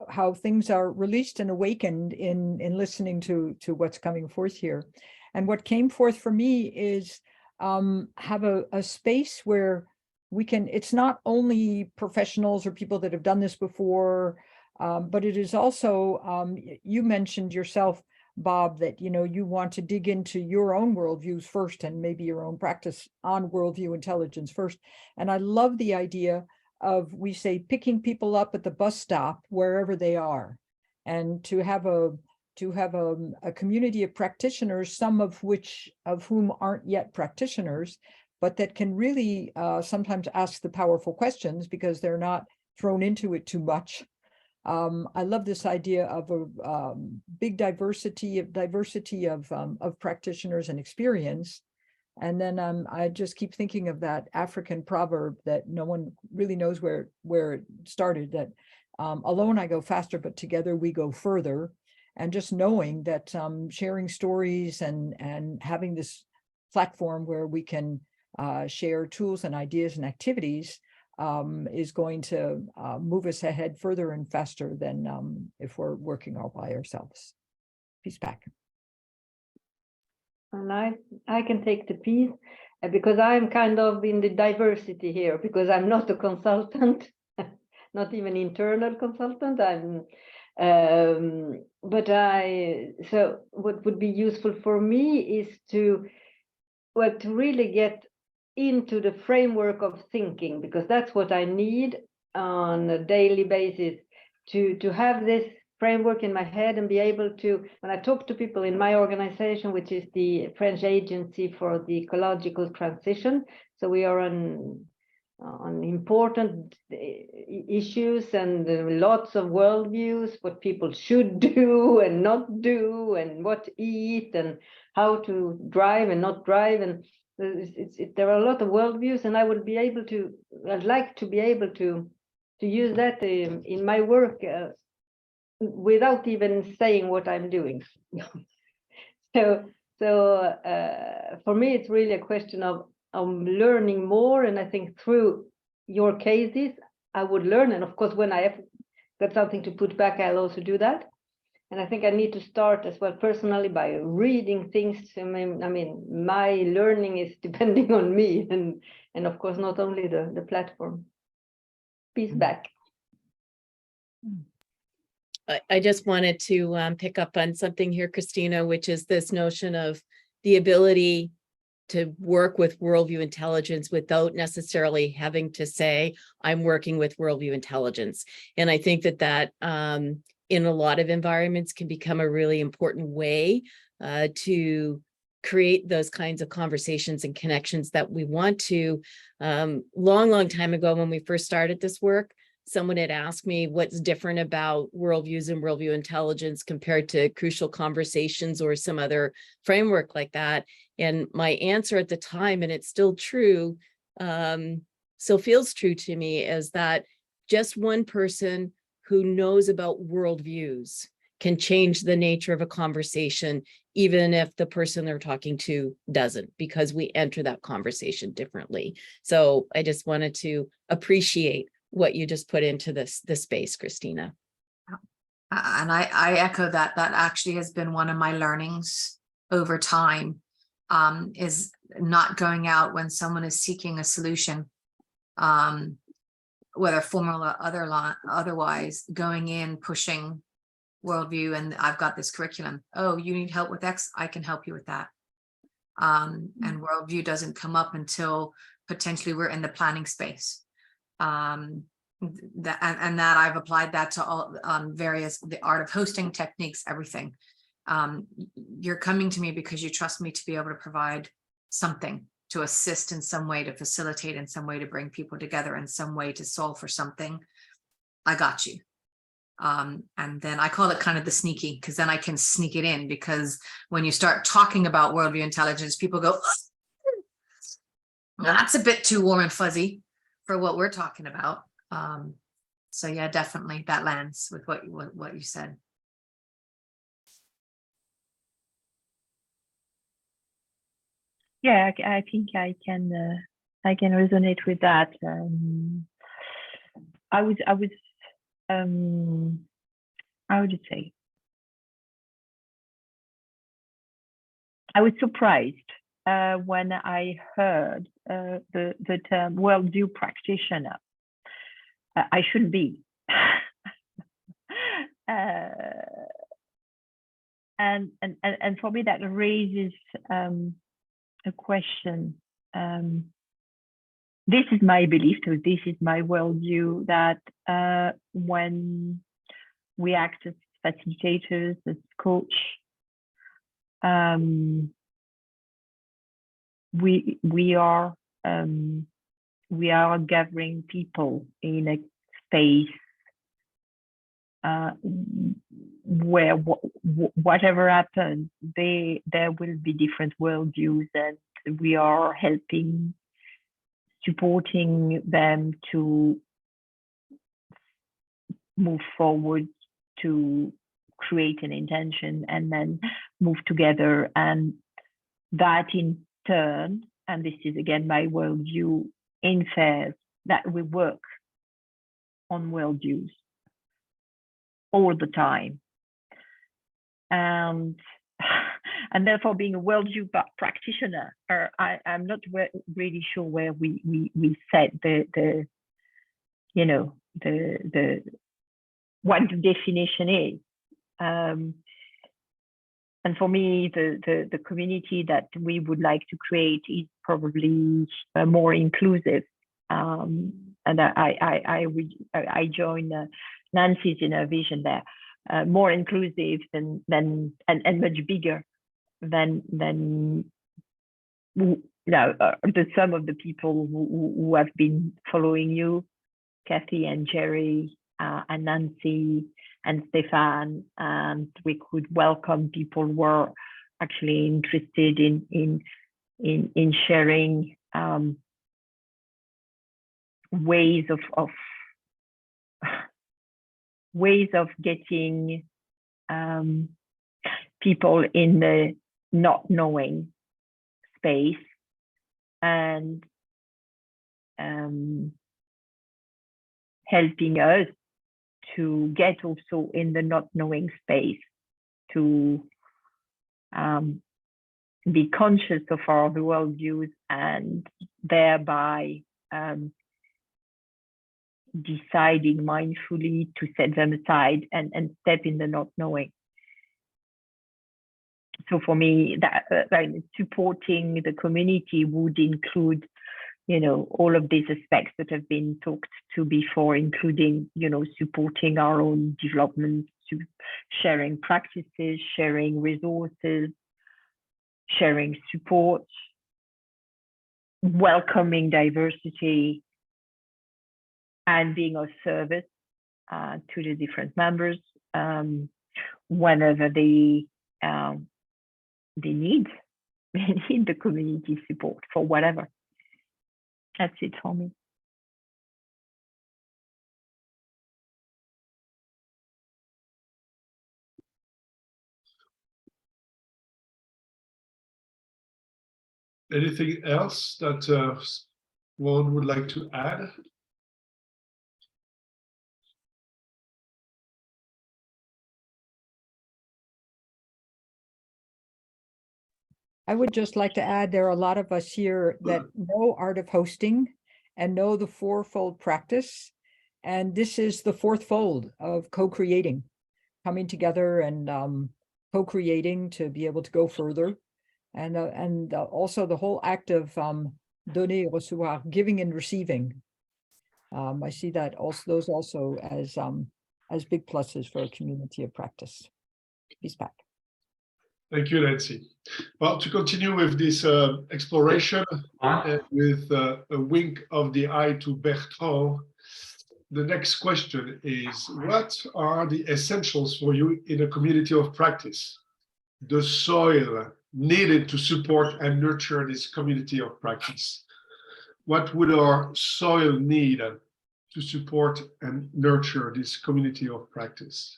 how things are released and awakened in listening to what's coming forth here. And what came forth for me is have a space where we can, it's not only professionals or people that have done this before, but it is also, you mentioned yourself, Bob, that, you know, you want to dig into your own worldviews first and maybe your own practice on worldview intelligence first. And I love the idea of, we say, picking people up at the bus stop wherever they are, and to have a community of practitioners, some of whom aren't yet practitioners, but that can really sometimes ask the powerful questions because they're not thrown into it too much. I love this idea of a big diversity of practitioners and experience. And then I just keep thinking of that African proverb that no one really knows where it started, that alone I go faster, but together we go further. And just knowing that sharing stories and having this platform where we can share tools and ideas and activities is going to move us ahead further and faster than if we're working all by ourselves. Peace back. And I can take the piece. because I'm kind of in the diversity here, because I'm not a consultant, not even internal consultant. So what would be useful for me is to really get into the framework of thinking, because that's what I need on a daily basis, to have this framework in my head and be able to, when I talk to people in my organization, which is the French Agency for the Ecological Transition. So we are on important issues and lots of worldviews, what people should do and not do, and what to eat and how to drive and not drive. And there are a lot of worldviews, and I'd like to be able to use that in my work without even saying what I'm doing. So for me, it's really a question of learning more. And I think through your cases, I would learn. And of course, when I have got something to put back, I'll also do that. And I think I need to start as well personally by reading things. I mean, my learning is depending on me, and of course, not only the platform. Peace back. I just wanted to pick up on something here, Christina, which is this notion of the ability to work with Worldview Intelligence without necessarily having to say, I'm working with Worldview Intelligence. And I think that in a lot of environments can become a really important way to create those kinds of conversations and connections that we want to. Long time ago, when we first started this work, someone had asked me what's different about Worldviews and Worldview Intelligence compared to Crucial Conversations or some other framework like that. And my answer at the time, and it's still true, still feels true to me, is that just one person who knows about worldviews can change the nature of a conversation, even if the person they're talking to doesn't, because we enter that conversation differently. So I just wanted to appreciate what you just put into this space, Christina. And I echo that. That actually has been one of my learnings over time, is not going out when someone is seeking a solution, whether formal or otherwise, going in, pushing worldview, and I've got this curriculum. Oh, you need help with X? I can help you with that. And worldview doesn't come up until potentially we're in the planning space. That I've applied that to all the art of hosting techniques, everything. You're coming to me because you trust me to be able to provide something, to assist in some way, to facilitate in some way, to bring people together in some way, to solve for something. I got you. And then I call it kind of the sneaky, because then I can sneak it in, because when you start talking about worldview intelligence, people go, oh, that's a bit too warm and fuzzy for what we're talking about. So yeah, definitely that lands with what you said. Yeah, I think I can resonate with that. I would say I was surprised when I heard the term worldview practitioner. I shouldn't be. And for me that raises a question. This is my belief, so this is my worldview, that when we act as facilitators, as coach, we are gathering people in a space where whatever happens, there will be different worldviews, and we are helping, supporting them to move forward, to create an intention, and then move together. And that in turn, and this is again my worldview, infers that we work on worldviews all the time. And And therefore, being a worldview practitioner, I'm not really sure where we set the you know, the what the definition is. And for me, the community that we would like to create is probably more inclusive. And I join Nancy's inner vision there, more inclusive and much bigger than the sum of the people who have been following you, Kathy and Jerry and Nancy and Stephan, and we could welcome people who are actually interested in sharing ways of getting people in the not knowing space and helping us to get also in the not knowing space, to be conscious of our worldviews and thereby deciding mindfully to set them aside and step in the not knowing. So for me, that supporting the community would include, all of these aspects that have been talked to before, including, supporting our own development, sharing practices, sharing resources, sharing support, welcoming diversity, and being of service to the different members whenever they need the community support for whatever. That's it for me. Anything else that one would like to add? I would just like to add, there are a lot of us here that know art of hosting and know the fourfold practice. And this is the fourth fold of co-creating, coming together and co-creating to be able to go further. And also the whole act of donner, recevoir, giving and receiving. I see that also, those also as big pluses for a community of practice. Peace back. Thank you, Nancy. Well, to continue with this exploration, with a wink of the eye to Bertrand, the next question is, what are the essentials for you in a community of practice? The soil needed to support and nurture this community of practice. What would our soil need to support and nurture this community of practice?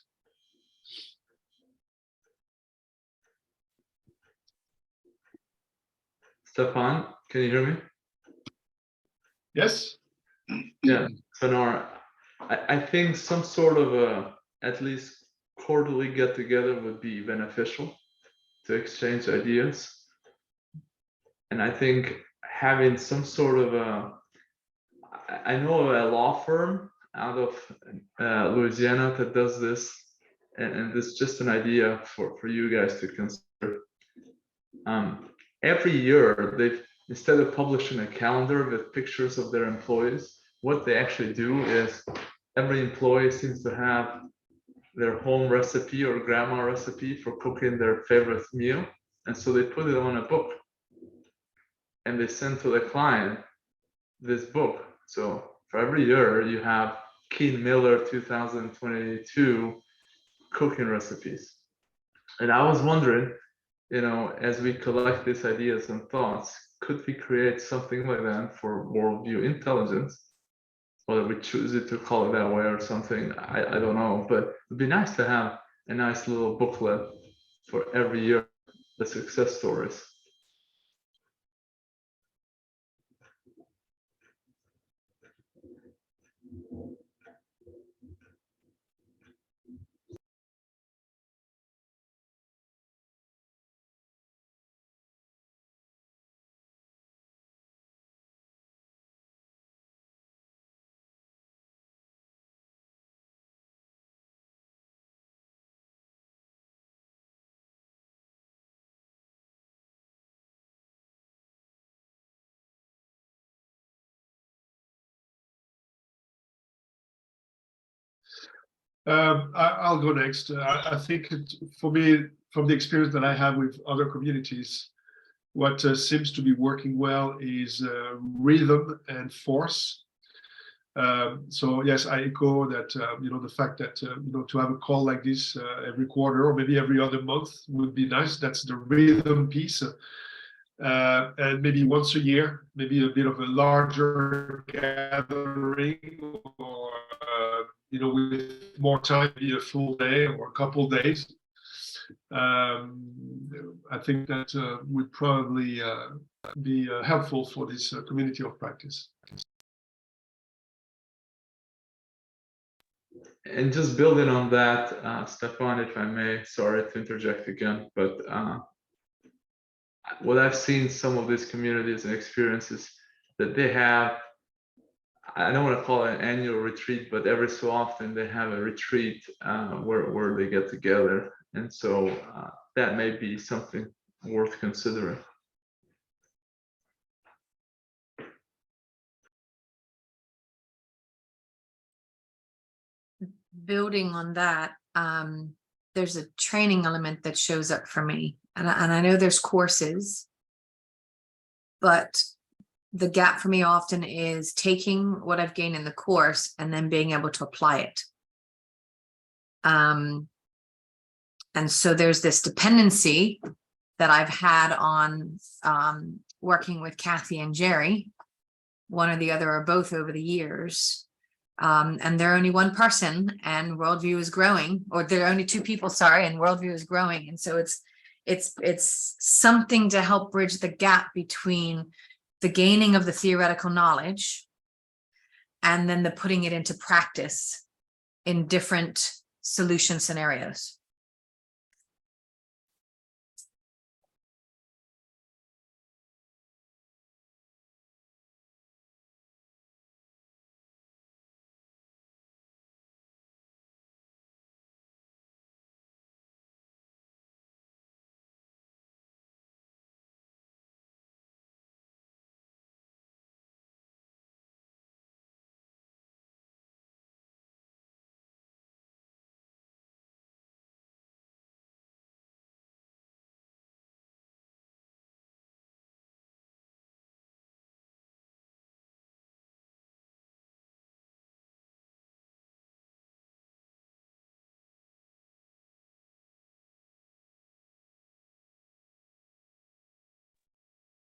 Stephan, can you hear me? Yes. Yeah, Sonora. I think some sort of at least quarterly get together would be beneficial to exchange ideas. And I think having some sort of I know a law firm out of Louisiana that does this, and this is just an idea for you guys to consider. Every year, instead of publishing a calendar with pictures of their employees, what they actually do is every employee seems to have their home recipe or grandma recipe for cooking their favorite meal. And so they put it on a book and they send to the client this book. So for every year, you have Keen Miller 2022 cooking recipes. And I was wondering, as we collect these ideas and thoughts, could we create something like that for Worldview Intelligence? Whether we choose it to call it that way or something, I don't know. But it'd be nice to have a nice little booklet for every year, the success stories. I'll go next. I think for me, from the experience that I have with other communities, what seems to be working well is rhythm and force. So yes, I echo that. The fact that to have a call like this every quarter or maybe every other month would be nice. That's the rhythm piece. And maybe once a year, maybe a bit of a larger gathering, or with more time, maybe a full day or a couple days. I think that would probably be helpful for this community of practice. And just building on that, Stephan, if I may, sorry to interject again, but what I've seen some of these communities and experiences that they have, I don't want to call it an annual retreat, but every so often they have a retreat where they get together. And so that may be something worth considering. Building on that, there's a training element that shows up for me. And I know there's courses, but the gap for me often is taking what I've gained in the course and then being able to apply it. And so there's this dependency that I've had on working with Kathy and Jerry, one or the other or both over the years. And they're only one person and Worldview is growing, or there are only two people, sorry, and Worldview is growing. And so it's something to help bridge the gap between the gaining of the theoretical knowledge and then the putting it into practice in different solution scenarios.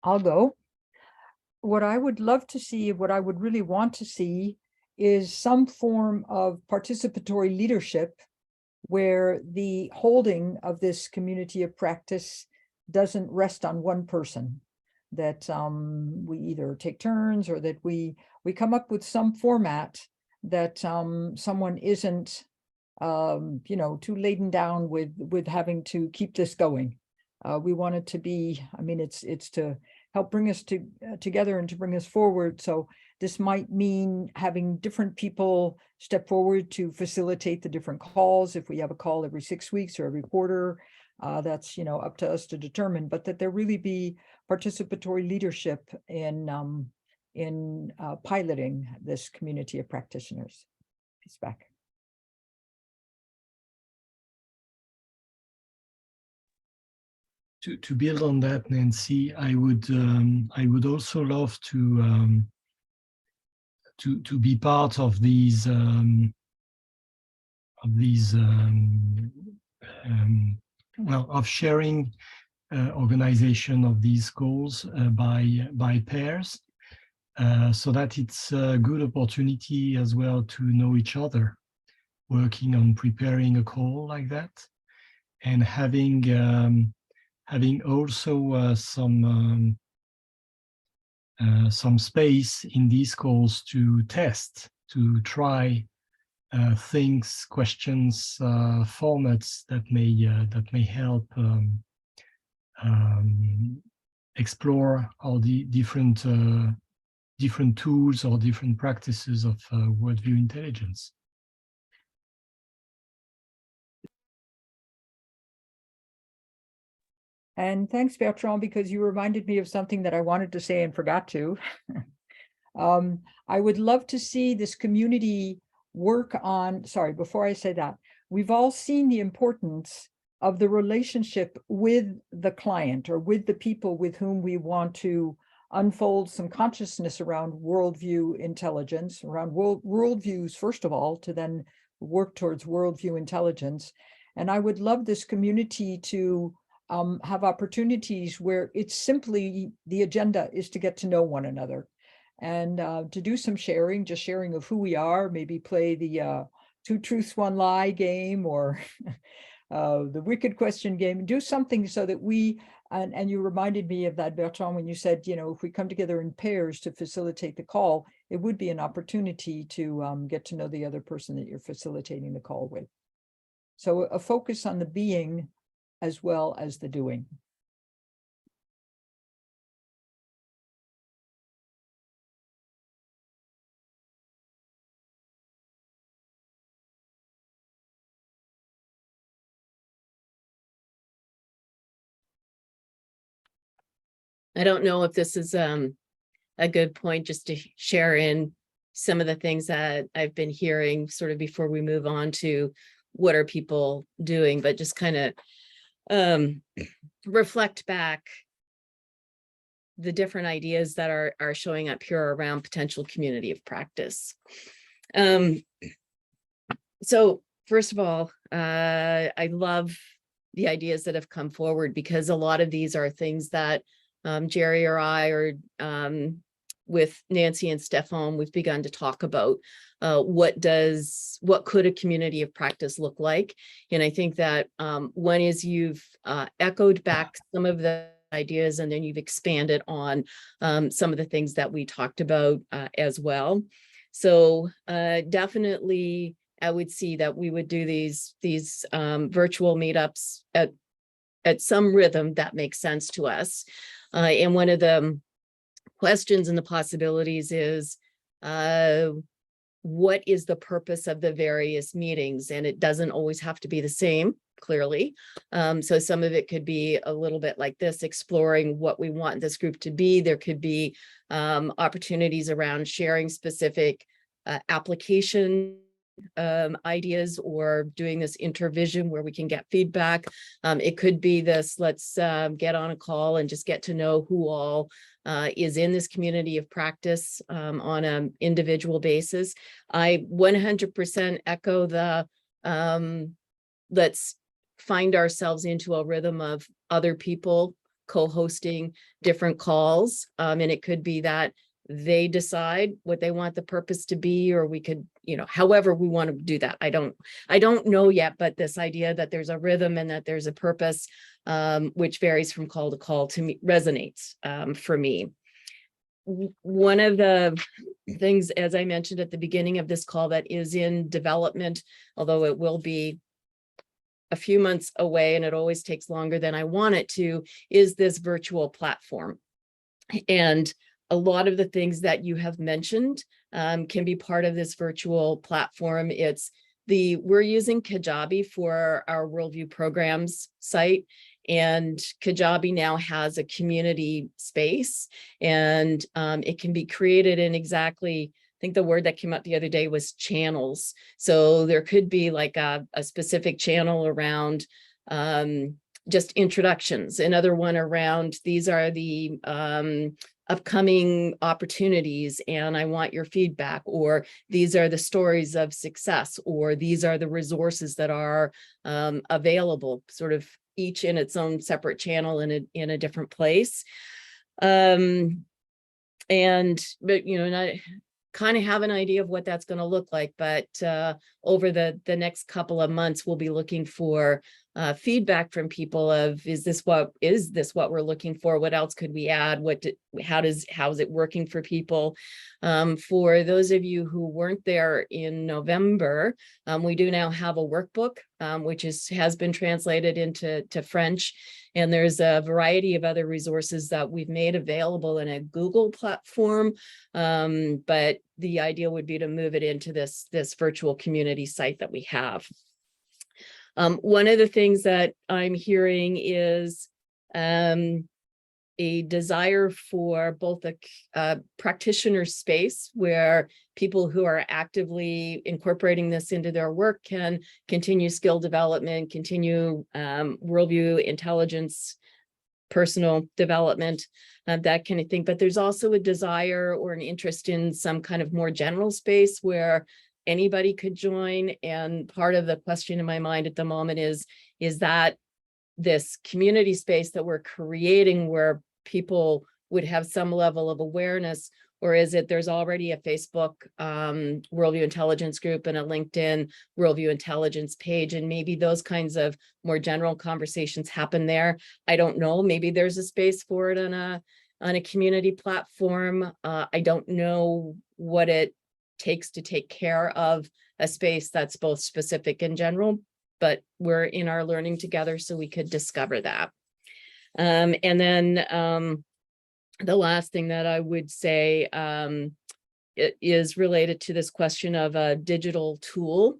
I'll go. What I would love to see, what I would really want to see, is some form of participatory leadership where the holding of this community of practice doesn't rest on one person, that we either take turns or that we come up with some format that someone isn't too laden down with having to keep this going. We want it to be, I mean, it's to help bring us together and to bring us forward. So this might mean having different people step forward to facilitate the different calls. If we have a call every 6 weeks or every quarter, that's up to us to determine. But that there really be participatory leadership in piloting this community of practitioners. Peace back. To build on that, Nancy, I would also love to be part of these of sharing organization of these goals by pairs, so that it's a good opportunity as well to know each other, working on preparing a call like that, and having also some space in these calls to test, to try things, questions, formats that may help explore all the different tools or different practices of Worldview Intelligence. And thanks, Bertrand, because you reminded me of something that I wanted to say and forgot to. I would love to see this community work on, sorry, before I say that, we've all seen the importance of the relationship with the client or with the people with whom we want to unfold some consciousness around worldview intelligence, around worldviews, first of all, to then work towards worldview intelligence. And I would love this community to have opportunities where it's simply the agenda is to get to know one another and to do some sharing, just sharing of who we are, maybe play the 2 truths, 1 lie game, or the wicked question game, do something so that we, and you reminded me of that, Bertrand, when you said, you know, if we come together in pairs to facilitate the call, it would be an opportunity to get to know the other person that you're facilitating the call with. So a focus on the being as well as the doing. I don't know if this is a good point just to share in some of the things that I've been hearing sort of before we move on to what are people doing, but just kind of reflect back the different ideas that are showing up here around potential community of practice. So first of all, I love the ideas that have come forward, because a lot of these are things that Jerry or I, or with Nancy and Stephan, we've begun to talk about. What could a community of practice look like? And I think that one is you've echoed back some of the ideas, and then you've expanded on some of the things that we talked about as well. So definitely, I would see that we would do these virtual meetups at some rhythm that makes sense to us. And one of the questions and the possibilities is, what is the purpose of the various meetings? And it doesn't always have to be the same, clearly. So some of it could be a little bit like this, exploring what we want this group to be. There could be opportunities around sharing specific application ideas, or doing this intervision where we can get feedback. It could be this, let's get on a call and just get to know who all is in this community of practice on an individual basis. I 100% echo the let's find ourselves into a rhythm of other people co-hosting different calls. And it could be that they decide what they want the purpose to be, or we could, you know, however we want to do that. I don't know yet, but this idea that there's a rhythm and that there's a purpose, which varies from call to call, to me resonates for me. One of the things, as I mentioned at the beginning of this call, that is in development, although it will be a few months away and it always takes longer than I want it to, is this virtual platform. And a lot of the things that you have mentioned can be part of this virtual platform. We're using Kajabi for our Worldview programs site, and Kajabi now has a community space, and it can be created in exactly, I think the word that came up the other day was channels. So there could be like a specific channel around just introductions, another one around these are the upcoming opportunities and I want your feedback, or these are the stories of success, or these are the resources that are available, sort of each in its own separate channel in a different place. But you know, and I kind of have an idea of what that's going to look like, but over the next couple of months, we'll be looking for feedback from people of, is this what we're looking for? What else could we add? How is it working for people? For those of you who weren't there in November, we do now have a workbook, which has been translated into French. And there's a variety of other resources that we've made available in a Google platform. But the idea would be to move it into this virtual community site that we have. One of the things that I'm hearing is a desire for both a practitioner space where people who are actively incorporating this into their work can continue skill development, continue worldview intelligence, personal development, that kind of thing. But there's also a desire or an interest in some kind of more general space where anybody could join. And part of the question in my mind at the moment is that this community space that we're creating where people would have some level of awareness, or is it there's already a Facebook Worldview Intelligence group and a LinkedIn Worldview Intelligence page, and maybe those kinds of more general conversations happen there. I don't know, maybe there's a space for it on a community platform. I don't know what it takes to take care of a space that's both specific and general, but we're in our learning together so we could discover that. And then the last thing that I would say it is related to this question of a digital tool.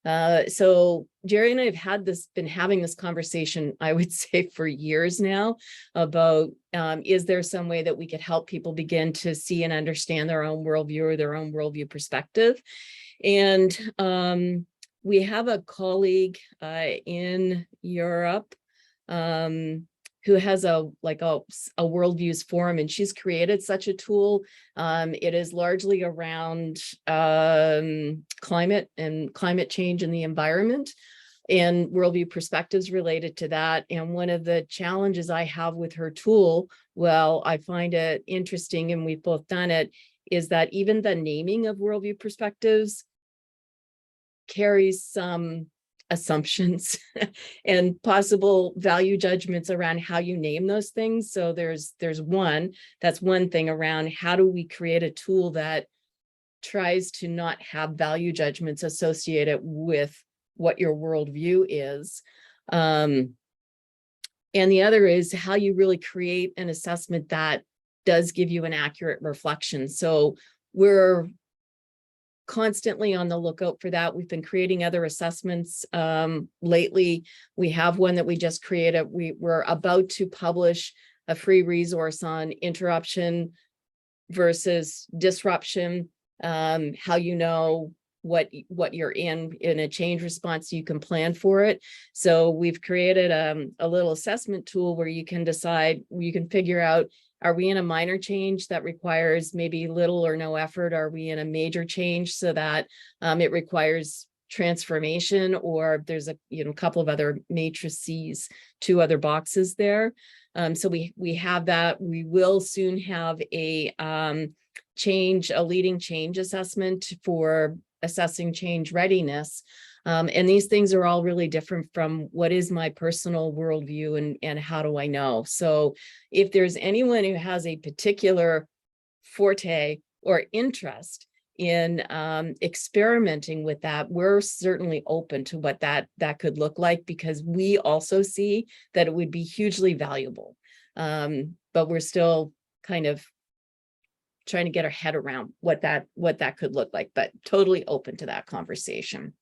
So Jerry and I have been having this conversation, I would say, for years now about is there some way that we could help people begin to see and understand their own worldview or their own worldview perspective. And we have a colleague in Europe who has a Worldviews forum, and she's created such a tool. It is largely around climate and climate change and the environment and worldview perspectives related to that. And one of the challenges I have with her tool, well, I find it interesting, and we've both done it, is that even the naming of worldview perspectives carries some assumptions and possible value judgments around how you name those things. So that's one thing around how do we create a tool that tries to not have value judgments associated with what your worldview is. And the other is how you really create an assessment that does give you an accurate reflection. So we're constantly on the lookout for that. We've been creating other assessments lately. We have one that we just created. We're about to publish a free resource on interruption versus disruption, how you know what you're in a change response, you can plan for it. So we've created a little assessment tool where you can decide, you can figure out, are we in a minor change that requires maybe little or no effort? Are we in a major change so that it requires transformation? Or there's a couple of other matrices, 2 other boxes there. So we have that. We will soon have a leading change assessment for assessing change readiness. And these things are all really different from what is my personal worldview and how do I know? So if there's anyone who has a particular forte or interest in experimenting with that, we're certainly open to what that could look like, because we also see that it would be hugely valuable. But we're still kind of trying to get our head around what that could look like, but totally open to that conversation.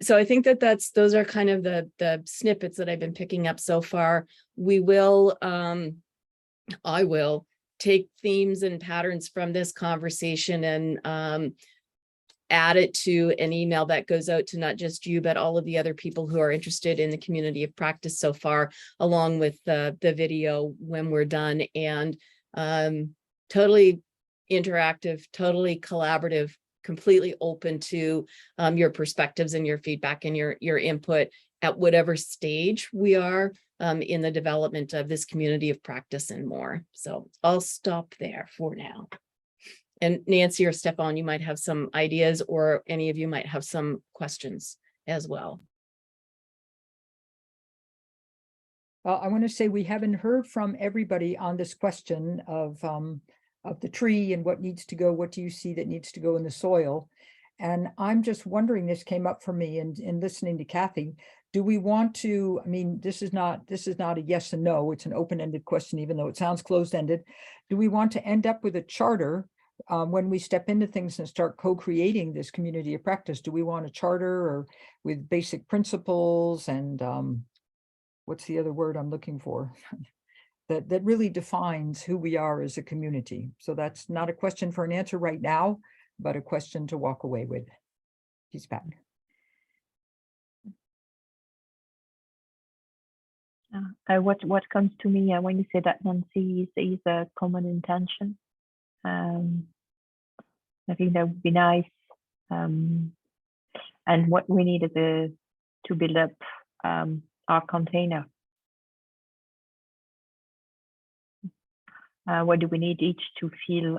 So I think those are kind of the snippets that I've been picking up so far. I will take themes and patterns from this conversation and add it to an email that goes out to not just you, but all of the other people who are interested in the community of practice so far, along with the video when we're done. And totally interactive, totally collaborative, completely open to your perspectives and your feedback and your input at whatever stage we are in the development of this community of practice and more. So I'll stop there for now. And Nancy or Stephan, you might have some ideas, or any of you might have some questions as well. Well, I want to say we haven't heard from everybody on this question of the tree and what needs to go. What do you see that needs to go in the soil? And I'm just wondering, this came up for me in listening to Kathy. Do we want to, I mean, this is not a yes and no, it's an open-ended question, even though it sounds closed-ended. Do we want to end up with a charter when we step into things and start co-creating this community of practice? Do we want a charter or with basic principles and what's the other word I'm looking for? that really defines who we are as a community. So that's not a question for an answer right now, but a question to walk away with. Peace back. What comes to me when you say that, Nancy, is a common intention. I think that would be nice. And what we need is to build up our container. What do we need each to feel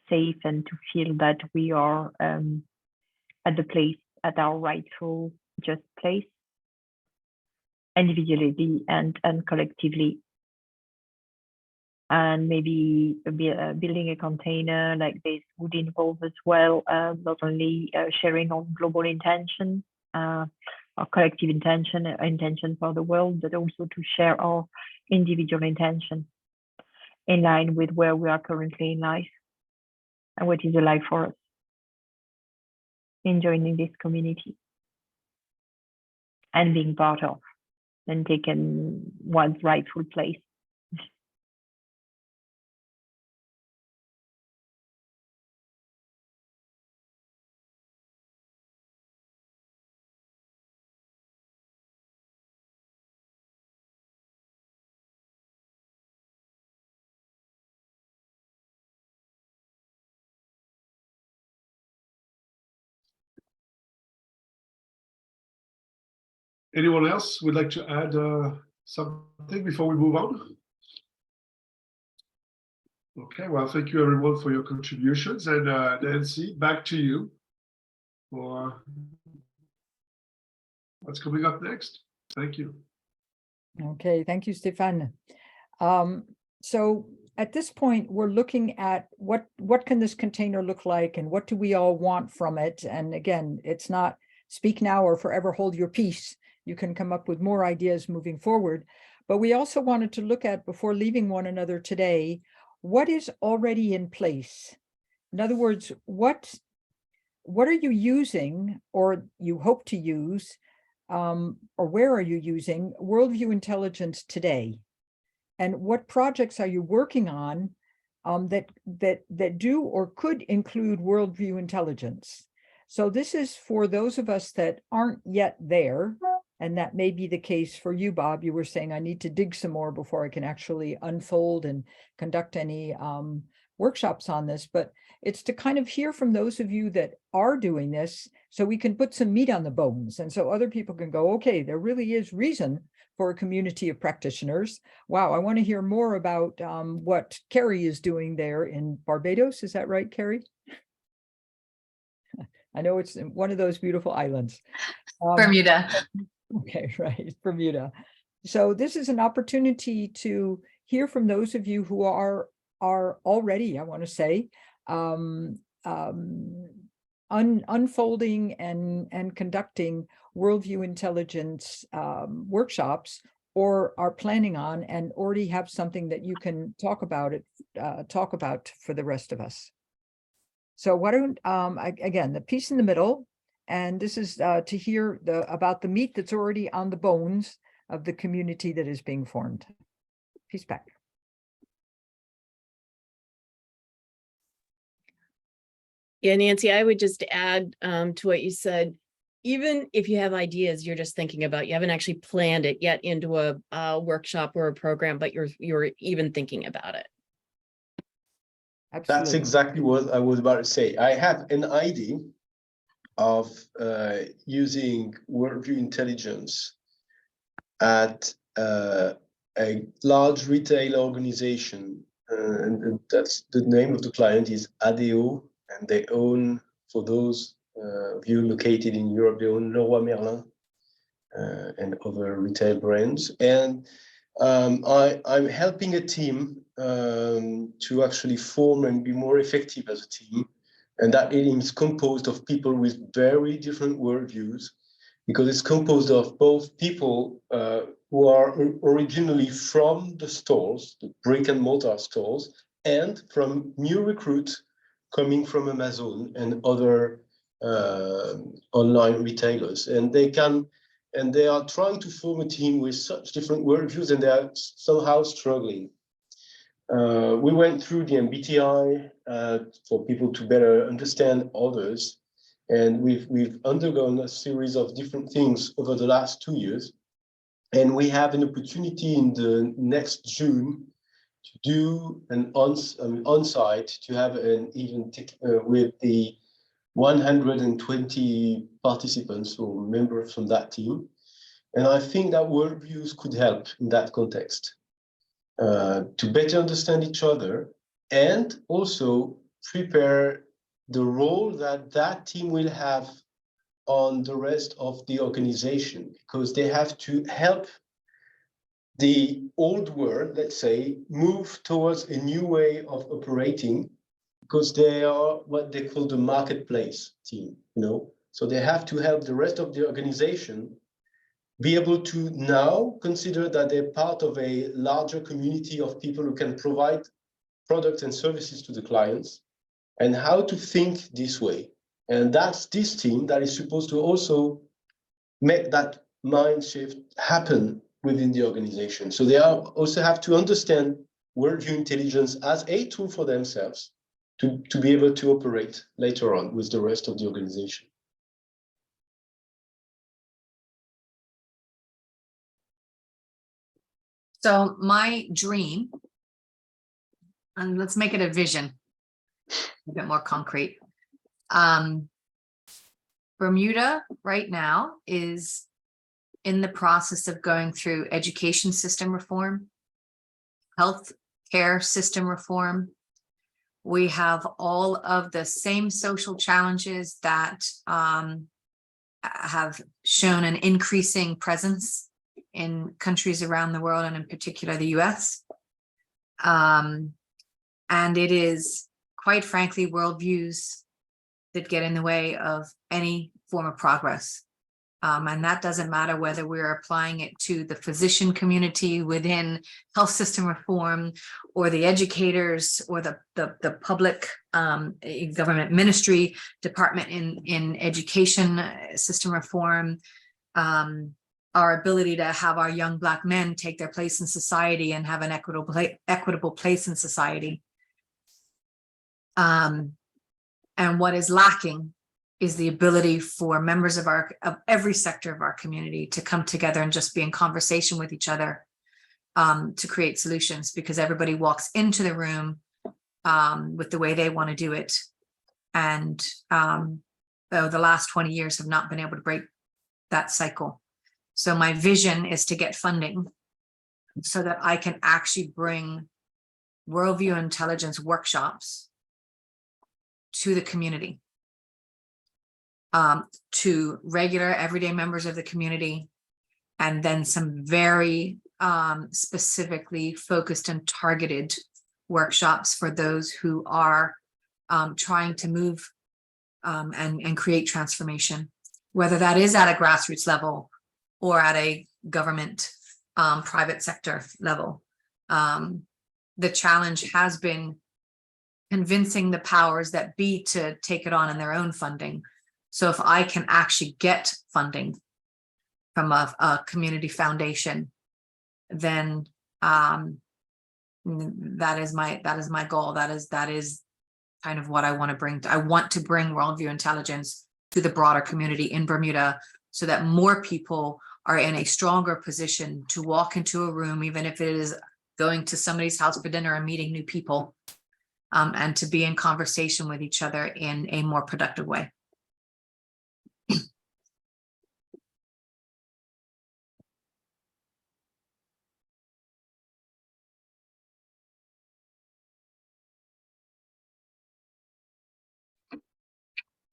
safe and to feel that we are at the place, at our rightful, just place, individually and collectively. And maybe building a container like this would involve as well, not only sharing our global intention, our collective intention for the world, but also to share our individual intention in line with where we are currently in life and what is alive for us in joining this community and being part of and taking one's rightful place. Anyone else would like to add something before we move on? Okay, well, thank you everyone for your contributions. And Nancy, back to you for what's coming up next. Thank you. Okay, thank you, Stephan. So at this point, we're looking at what can this container look like and what do we all want from it? And again, it's not speak now or forever hold your peace. You can come up with more ideas moving forward. But we also wanted to look at, before leaving one another today, what is already in place? In other words, what are you using or you hope to use, or where are you using Worldview Intelligence today? And what projects are you working on that do or could include Worldview Intelligence? So this is for those of us that aren't yet there, and that may be the case for you, Bob. You were saying, I need to dig some more before I can actually unfold and conduct any workshops on this. But it's to kind of hear from those of you that are doing this so we can put some meat on the bones. And so other people can go, okay, there really is reason for a community of practitioners. Wow, I want to hear more about what Carrie is doing there in Barbados. Is that right, Carrie? I know it's one of those beautiful islands. Bermuda. Okay, right, Bermuda. So this is an opportunity to hear from those of you who are already, I want to say, unfolding and conducting Worldview Intelligence workshops, or are planning on and already have something that you can talk about for the rest of us. So why don't, again, the piece in the middle, and this is to hear about the meat that's already on the bones of the community that is being formed. Peace back. Yeah, Nancy, I would just add to what you said. Even if you have ideas you're just thinking about, you haven't actually planned it yet into a workshop or a program, but you're even thinking about it. Absolutely. That's exactly what I was about to say. I have an idea of using Worldview Intelligence at a large retail organization, and that's the name of the client is ADO, and they own, for those of you located in Europe, they own Leroy Merlin and other retail brands. And I'm helping a team to actually form and be more effective as a team. And that team is composed of people with very different worldviews, because it's composed of both people who are originally from the stores, the brick and mortar stores, and from new recruits coming from Amazon and other online retailers. And they can and they are trying to form a team with such different worldviews, and they are somehow struggling. We went through the MBTI for people to better understand others, and we've undergone a series of different things over the last 2 years, and we have an opportunity in the next June to do an on-site, to have an event with the 120 participants or members from that team. And I think that Worldviews could help in that context to better understand each other, and also prepare the role that that team will have on the rest of the organization, because they have to help the old world, let's say, move towards a new way of operating, because they are what they call the marketplace team, you know. So they have to help the rest of the organization be able to now consider that they're part of a larger community of people who can provide products and services to the clients, and how to think this way. And that's this team that is supposed to also make that mind shift happen within the organization. So they also have to understand Worldview Intelligence as a tool for themselves to be able to operate later on with the rest of the organization. So my dream, and let's make it a vision, a bit more concrete. Bermuda right now is in the process of going through education system reform, health care system reform. We have all of the same social challenges that have shown an increasing presence in countries around the world, and in particular the US. And it is, quite frankly, worldviews that get in the way of any form of progress. And that doesn't matter whether we're applying it to the physician community within health system reform, or the educators, or the public government ministry department in education system reform, our ability to have our young Black men take their place in society and have an equitable place in society. And what is lacking is the ability for members of every sector of our community to come together and just be in conversation with each other to create solutions, because everybody walks into the room with the way they want to do it. And though the last 20 years have not been able to break that cycle. So my vision is to get funding so that I can actually bring Worldview Intelligence workshops to the community, to regular everyday members of the community, and then some very specifically focused and targeted workshops for those who are trying to move and create transformation, whether that is at a grassroots level or at a government private sector level. The challenge has been convincing the powers that be to take it on in their own funding. So if I can actually get funding from a community foundation, then that is my goal. That is kind of what I want to bring. I want to bring Worldview Intelligence to the broader community in Bermuda, so that more people are in a stronger position to walk into a room, even if it is going to somebody's house for dinner and meeting new people, and to be in conversation with each other in a more productive way.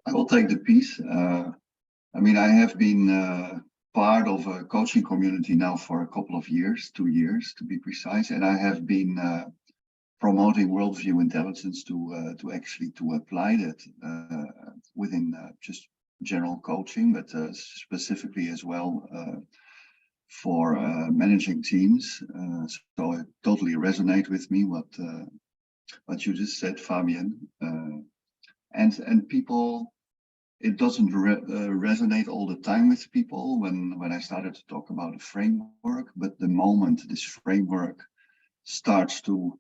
I will take the piece. I mean, I have been part of a coaching community now for a couple of years, 2 years to be precise, and I have been promoting Worldview Intelligence to actually apply that within just general coaching, but specifically as well for managing teams. So it totally resonate with me what you just said, Fabian. And people it doesn't resonate all the time with people when I started to talk about a framework, but the moment this framework starts to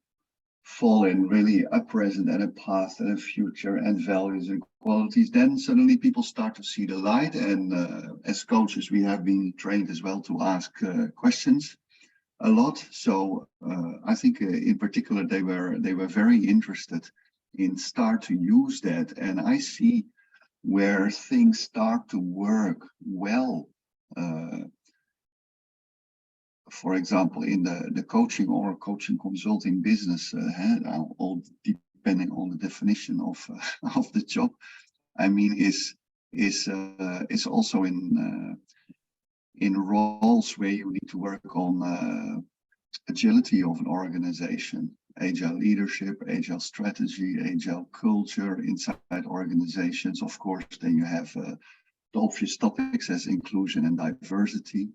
fall in really a present and a past and a future and values and qualities, then suddenly people start to see the light. And as coaches, we have been trained as well to ask questions a lot. So I think in particular, they were very interested in start to use that. And I see where things start to work well. For example, in the coaching or coaching consulting business, all depending on the definition of of the job, I mean, is also in roles where you need to work on agility of an organization, agile leadership, agile strategy, agile culture inside organizations. Of course, then you have the obvious topics as inclusion and diversity.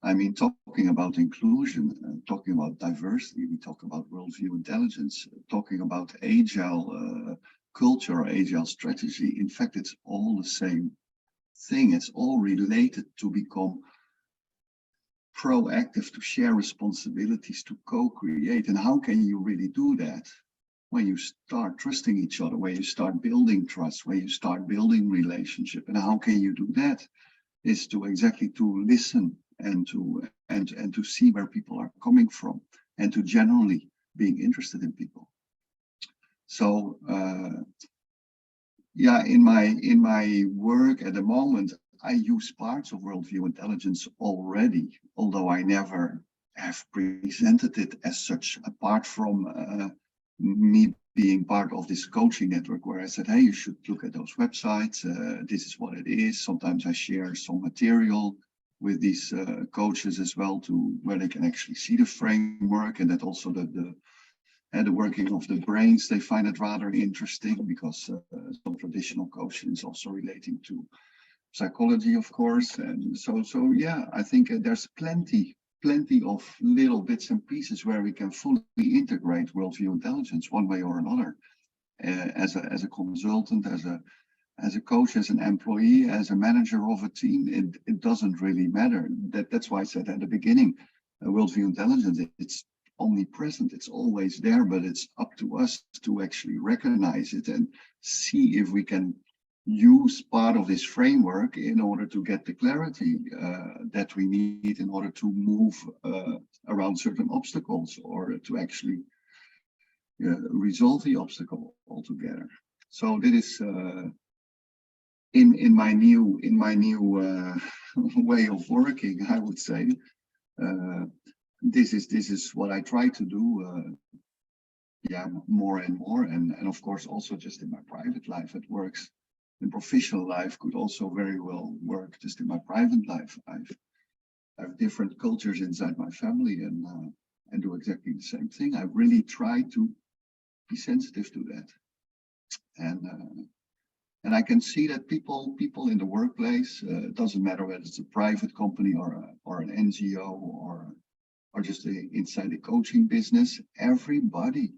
I mean, talking about inclusion, talking about diversity, we talk about worldview intelligence, talking about agile culture, agile strategy. In fact, it's all the same thing. It's all related to become proactive, to share responsibilities, to co-create. And how can you really do that? When you start trusting each other, when you start building trust, when you start building relationship. And how can you do that? Is to exactly to listen and to see where people are coming from, and to generally being interested in people. So yeah, in my work at the moment, I use parts of Worldview Intelligence already, although I never have presented it as such, apart from me being part of this coaching network where I said, hey, you should look at those websites. This is what it is. Sometimes I share some material with these coaches as well, to where they can actually see the framework, and that also the working of the brains, they find it rather interesting, because some traditional coaching is also relating to psychology, of course. And so yeah, I think there's plenty of little bits and pieces where we can fully integrate Worldview Intelligence one way or another, as a consultant, as a coach, as an employee, as a manager of a team. It doesn't really matter. That's why I said at the beginning, Worldview Intelligence, it's omnipresent, it's always there, but it's up to us to actually recognize it and see if we can use part of this framework in order to get the clarity that we need in order to move around certain obstacles, or to actually resolve the obstacle altogether. So that is in my new way of working, I would say. This is what I try to do, yeah, more and more, and of course also just in my private life it works. In professional life could also very well work just in my private life. I have different cultures inside my family, and do exactly the same thing. I really try to be sensitive to that, and I can see that people in the workplace, it doesn't matter whether it's a private company or an NGO or just inside the coaching business, everybody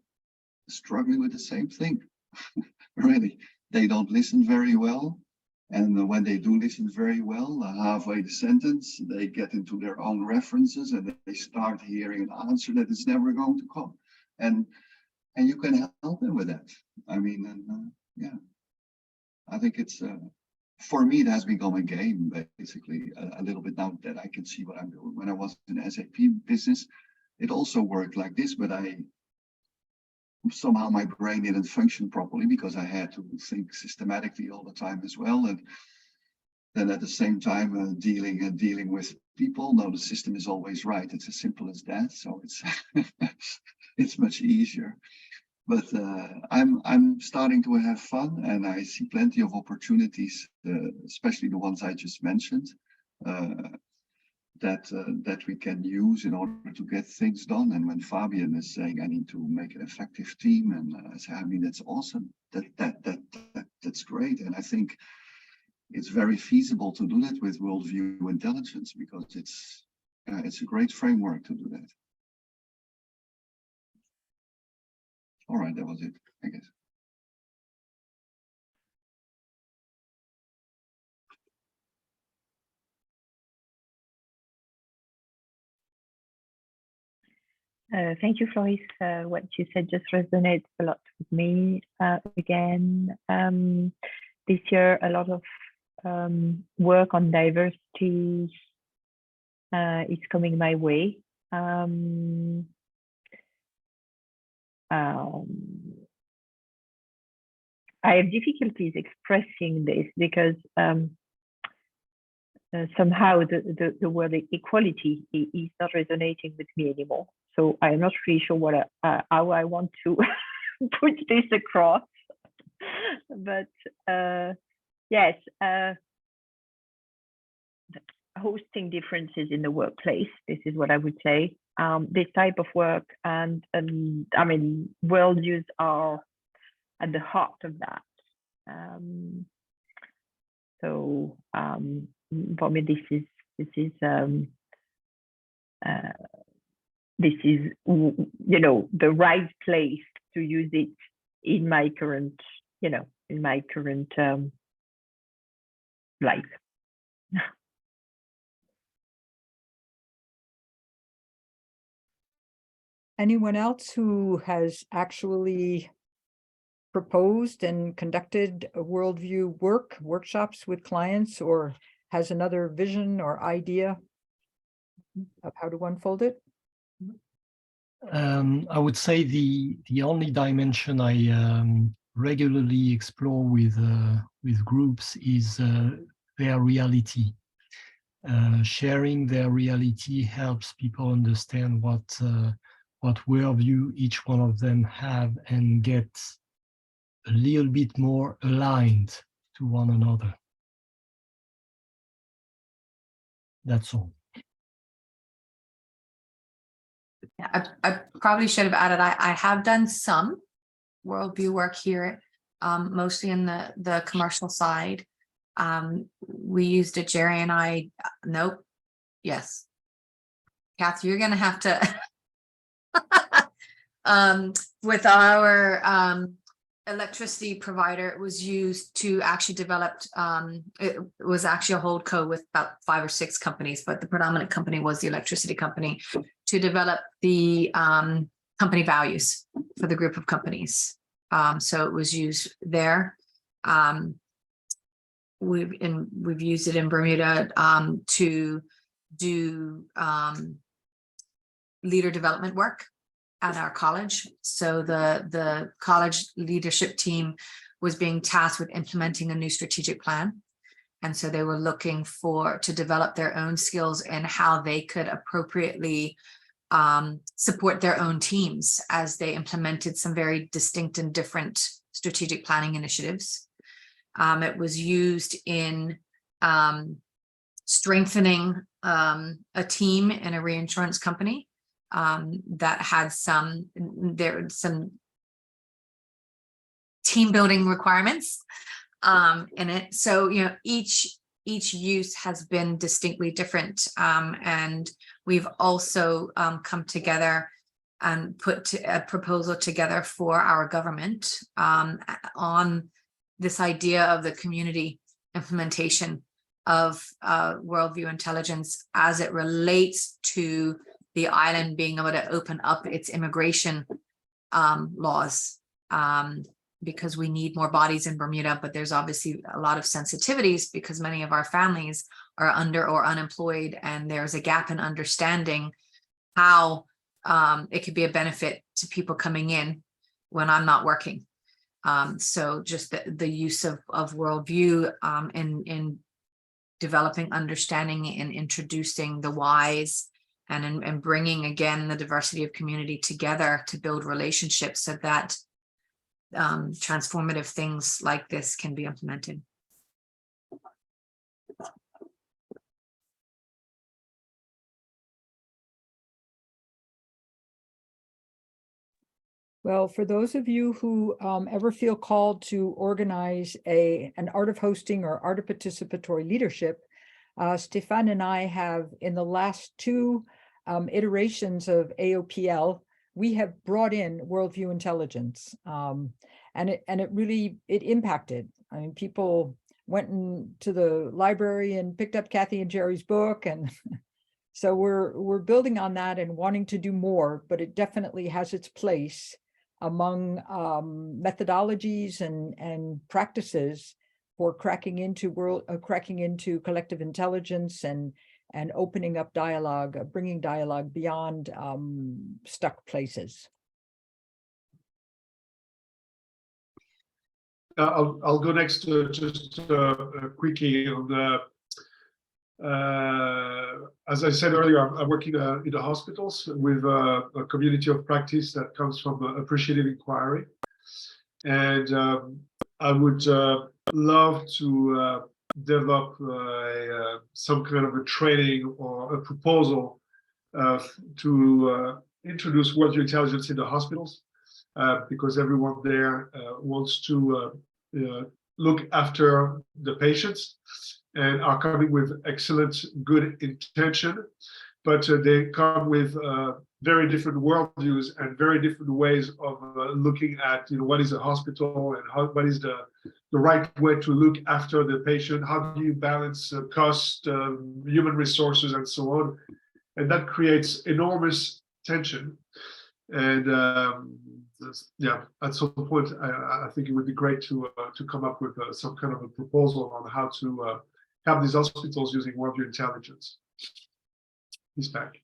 is struggling with the same thing. Really, they don't listen very well, and when they do listen very well, halfway the sentence, they get into their own references and they start hearing an answer that is never going to come, and you can help them with that. I mean, yeah, I think it's for me, it has become a game, basically, a little bit, now that I can see what I'm doing. When I was in SAP business, it also worked like this, but somehow my brain didn't function properly because I had to think systematically all the time as well. And then at the same time, dealing with people. No, the system is always right. It's as simple as that. So it's it's much easier. But I'm starting to have fun, and I see plenty of opportunities, especially the ones I just mentioned, that we can use in order to get things done. And when Fabian is saying I need to make an effective team, and I say, I mean, that's awesome. That's great, and I think it's very feasible to do that with Worldview Intelligence, because it's a great framework to do that. All right, that was it, I guess. Thank you, Floris. What you said just resonates a lot with me. Again, this year, a lot of work on diversity is coming my way. I have difficulties expressing this because somehow the word equality is not resonating with me anymore. So I'm not really sure what how I want to put this across. But yes, hosting differences in the workplace. This is what I would say. This type of work and I mean, worldviews are at the heart of that. So for me, this is you know, the right place to use it in my current, you know, in my current life. Anyone else who has actually proposed and conducted a worldview workshops with clients, or has another vision or idea of how to unfold it? I would say the only dimension I regularly explore with groups is their reality. Sharing their reality helps people understand what worldview each one of them have and get a little bit more aligned to one another. That's all. Yeah, I probably should have added, I have done some worldview work here, mostly in the commercial side. We used it, Jerry and I, nope, yes. Kathy, you're gonna have to, with our electricity provider, it was used to actually develop, it was actually a holdco with about 5 or 6 companies, but the predominant company was the electricity company, to develop the company values for the group of companies. So it was used there. We've used it in Bermuda to do leader development work at our college. So the college leadership team was being tasked with implementing a new strategic plan. And so they were looking to develop their own skills and how they could appropriately support their own teams as they implemented some very distinct and different strategic planning initiatives. It was used in strengthening a team in a reinsurance company that had some team building requirements in it. So, you know, each use has been distinctly different, and we've also come together and put a proposal together for our government on this idea of the community implementation of Worldview Intelligence as it relates to the island being able to open up its immigration laws, because we need more bodies in Bermuda, but there's obviously a lot of sensitivities because many of our families are under or unemployed, and there's a gap in understanding how it could be a benefit to people coming in when I'm not working. So just the use of worldview in developing understanding and introducing the whys, and bringing again the diversity of community together to build relationships so that transformative things like this can be implemented. Well, for those of you who ever feel called to organize an art of hosting or art of participatory leadership, Stephan and I have, in the last 2 iterations of AOPL, we have brought in Worldview Intelligence, and it really impacted. I mean, people went into the library and picked up Kathy and Jerry's book, and So we're building on that and wanting to do more, but it definitely has its place among methodologies and practices for cracking into collective intelligence and opening up dialogue, bringing dialogue beyond stuck places. I'll go next to just quickly on the. As I said earlier, I'm working in the hospitals with a community of practice that comes from appreciative inquiry, and I would love to develop some kind of a training or a proposal to introduce worldview intelligence in the hospitals, because everyone there wants to look after the patients and are coming with excellent, good intention, but they come with very different worldviews and very different ways of looking at, what is a hospital and what is the right way to look after the patient. How do you balance cost, human resources, and so on? And that creates enormous tension. And at some point, I think it would be great to come up with some kind of a proposal on how to have these hospitals using worldview intelligence. He's back.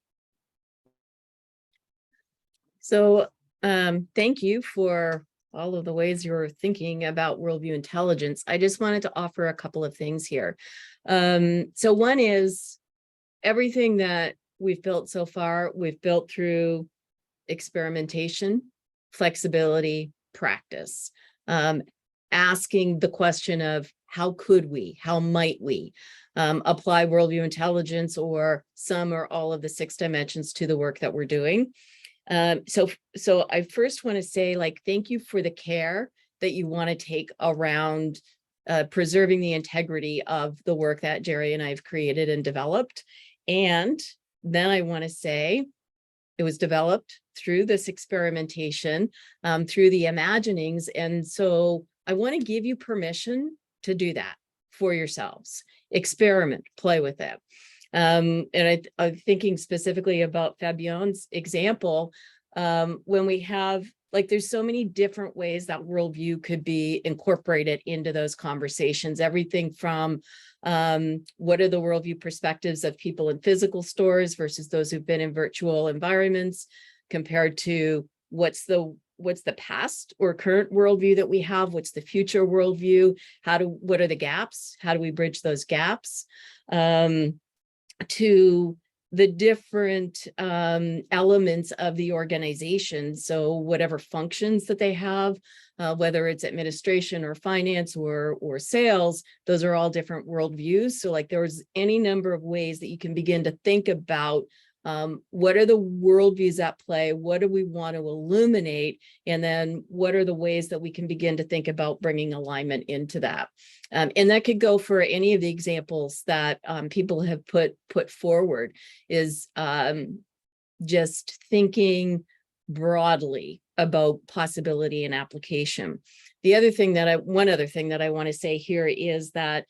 So thank you for all of the ways you're thinking about worldview intelligence. I just wanted to offer a couple of things here. So one is everything that we've built so far, we've built through experimentation, flexibility, practice, asking the question of how could we, how might we apply worldview intelligence or some or all of the 6 dimensions to the work that we're doing. So I first want to say, thank you for the care that you want to take around preserving the integrity of the work that Jerry and I have created and developed. And then I want to say it was developed through this experimentation, through the imaginings. And so I want to give you permission to do that for yourselves. Experiment, play with it. And I'm thinking specifically about Fabion's example, when we have, there's so many different ways that worldview could be incorporated into those conversations. Everything from what are the worldview perspectives of people in physical stores versus those who've been in virtual environments, compared to what's the past or current worldview that we have, what's the future worldview, what are the gaps, how do we bridge those gaps, to the different elements of the organization. So whatever functions that they have, whether it's administration or finance or sales, those are all different worldviews. So there's any number of ways that you can begin to think about what are the worldviews at play, what do we want to illuminate, and then what are the ways that we can begin to think about bringing alignment into that. And that could go for any of the examples that people have put forward, is just thinking broadly about possibility and application. One other thing that I want to say here is that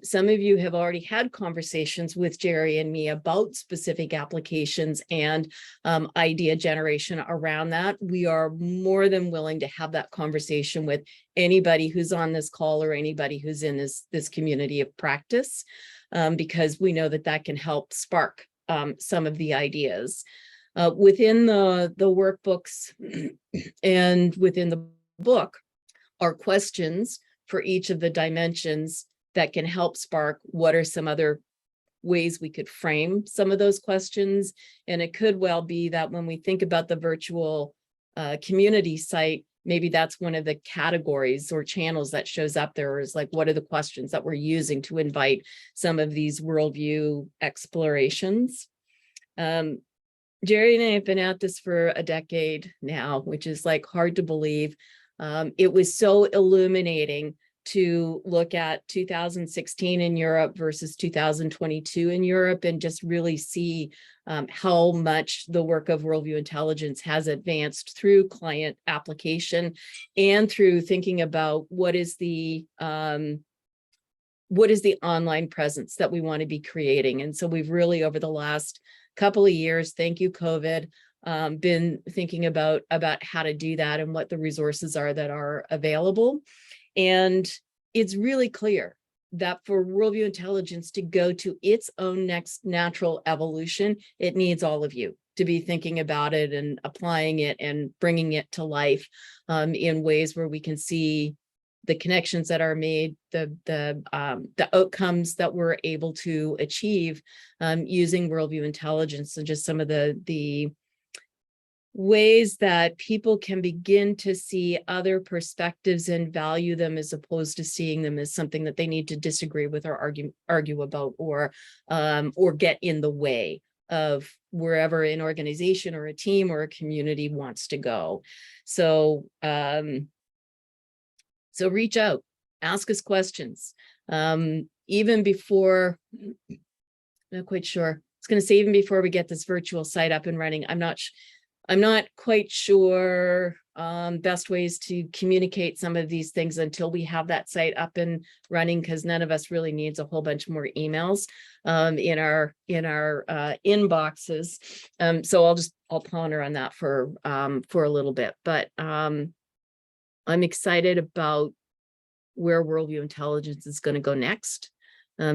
some of you have already had conversations with Jerry and me about specific applications and idea generation around that. We are more than willing to have that conversation with anybody who's on this call or anybody who's in this community of practice, because we know that can help spark some of the ideas. Within the workbooks and within the book are questions for each of the dimensions that can help spark what are some other ways we could frame some of those questions. And it could well be that when we think about the virtual community site, maybe that's one of the categories or channels that shows up there, is what are the questions that we're using to invite some of these worldview explorations. Jerry and I have been at this for a decade now, which is hard to believe. It was so illuminating to look at 2016 in Europe versus 2022 in Europe and just really see how much the work of Worldview Intelligence has advanced through client application and through thinking about what is the what is the online presence that we want to be creating? And so we've really, over the last couple of years, thank you, COVID, been thinking about how to do that and what the resources are that are available. And it's really clear that for Worldview Intelligence to go to its own next natural evolution, it needs all of you to be thinking about it and applying it and bringing it to life in ways where we can see the connections that are made, the outcomes that we're able to achieve using Worldview Intelligence, and just some of the ways that people can begin to see other perspectives and value them, as opposed to seeing them as something that they need to disagree with or argue about, or get in the way of wherever an organization or a team or a community wants to go. So so reach out, ask us questions. Even before, not quite sure, I was going to say even before we get this virtual site up and running, I'm not quite sure best ways to communicate some of these things until we have that site up and running, because none of us really needs a whole bunch more emails in our inboxes. So I'll ponder on that for a little bit, but I'm excited about where Worldview Intelligence is going to go next,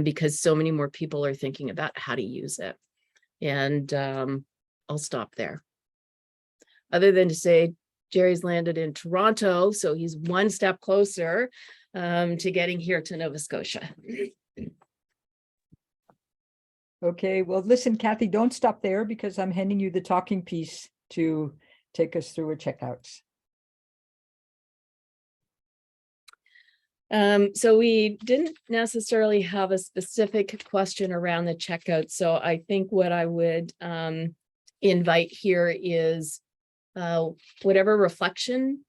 because so many more people are thinking about how to use it. And I'll stop there. Other than to say, Jerry's landed in Toronto, so he's one step closer to getting here to Nova Scotia. Okay, well, listen, Kathy, don't stop there, because I'm handing you the talking piece to take us through a checkout. So we didn't necessarily have a specific question around the checkout. So I think what I would invite here is whatever reflection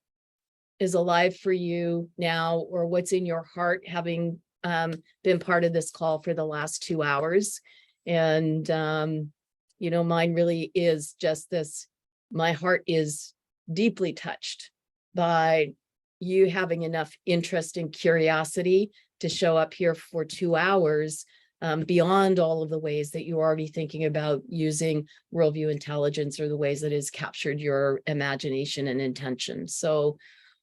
is alive for you now, or what's in your heart, having been part of this call for the last 2 hours. And, mine really is just this. My heart is deeply touched by you having enough interest and curiosity to show up here for 2 hours, beyond all of the ways that you're already thinking about using Worldview Intelligence, or the ways that it's captured your imagination and intention. So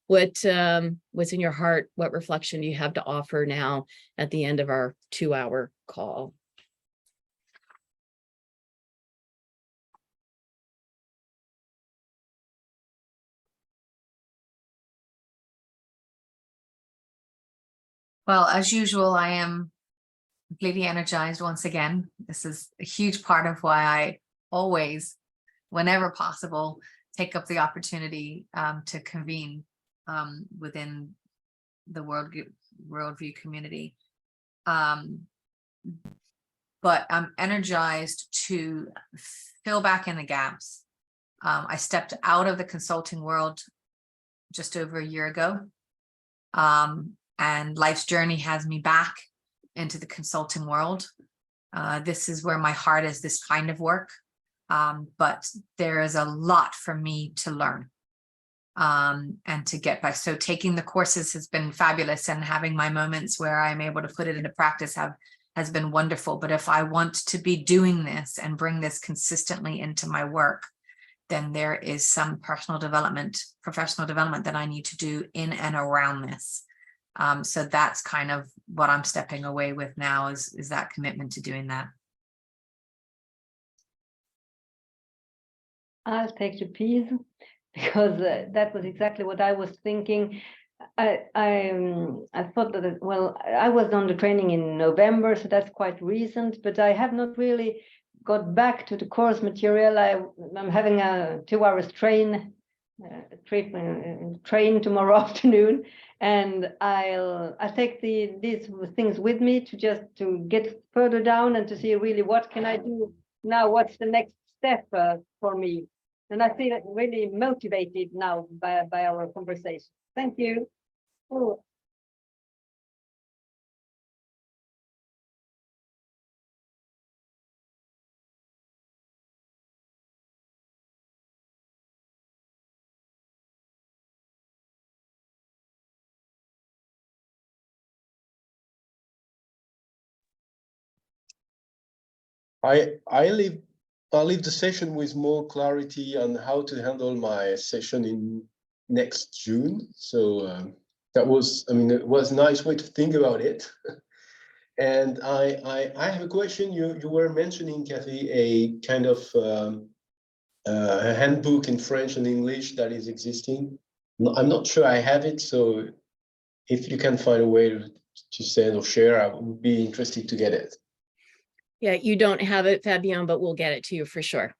what's in your heart? What reflection do you have to offer now at the end of our 2-hour call? Well, as usual, I am completely energized once again. This is a huge part of why I always, whenever possible, take up the opportunity to convene within the Worldview community. But I'm energized to fill back in the gaps. I stepped out of the consulting world just over a year ago. And life's journey has me back into the consulting world. This is where my heart is, this kind of work. But there is a lot for me to learn and to get by. So taking the courses has been fabulous, and having my moments where I'm able to put it into practice has been wonderful. But if I want to be doing this and bring this consistently into my work, then there is some professional development that I need to do in and around this. So that's kind of what I'm stepping away with now, is that commitment to doing that. I'll take the piece, because that was exactly what I was thinking. I thought that, well, I was on the training in November, so that's quite recent, but I have not really got back to the course material. I'm having a 2 hours train tomorrow afternoon, and I'll take these things with me to get further down and to see really what can I do now, what's the next step for me. And I feel really motivated now by our conversation. Thank you. Oh. I leave the session with more clarity on how to handle my session in next June. So that was, I mean, it was a nice way to think about it. And I have a question. You were mentioning, Kathy, a kind of a handbook in French and English that is existing. I'm not sure I have it, so if you can find a way to send or share, I would be interested to get it. Yeah, you don't have it, Fabian, but we'll get it to you for sure.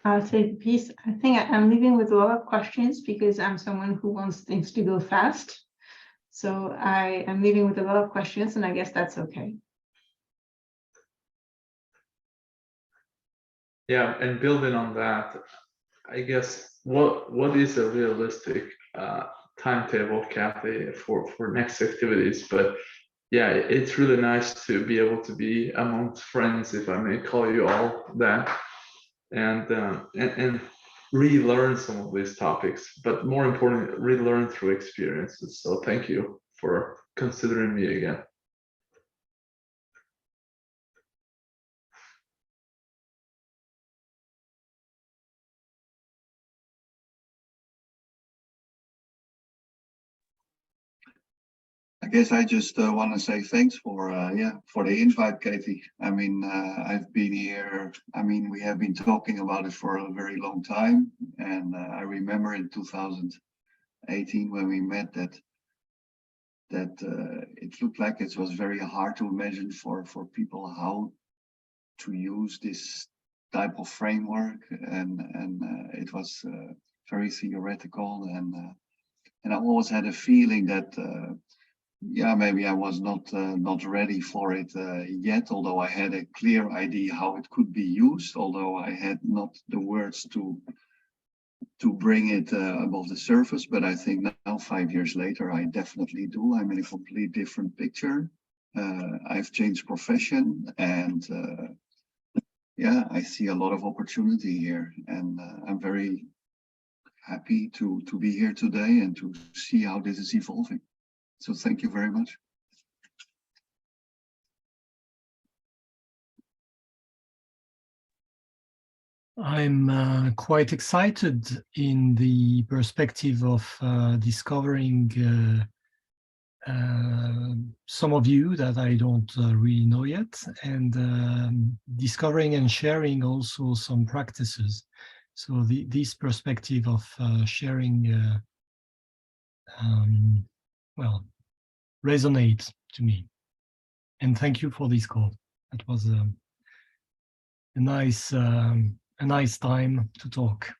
I'll say the piece. I think I'm leaving with a lot of questions because I'm someone who wants things to go fast. So I am leaving with a lot of questions, and I guess that's okay. Yeah, and building on that, I guess what is a realistic timetable, Kathy, for next activities? But yeah, it's really nice to be able to be amongst friends, if I may call you all that, and relearn some of these topics, but more importantly, relearn through experiences. So thank you for considering me again. I guess I just want to say thanks for the invite, Katie. I mean, I've been here. I mean, we have been talking about it for a very long time, and I remember in 2018 when we met that it looked like it was very hard to imagine for people how to use this type of framework, and it was very theoretical, and I always had a feeling that. Yeah, maybe I was not ready for it yet, although I had a clear idea how it could be used, although I had not the words to bring it above the surface. But I think now, 5 years later, I definitely do. I'm in a complete different picture. I've changed profession, and yeah, I see a lot of opportunity here, and I'm very happy to be here today and to see how this is evolving. So thank you very much. I'm quite excited in the perspective of discovering some of you that I don't really know yet, and discovering and sharing also some practices. So this perspective of sharing, well, resonates to me. And thank you for this call. It was a nice time to talk.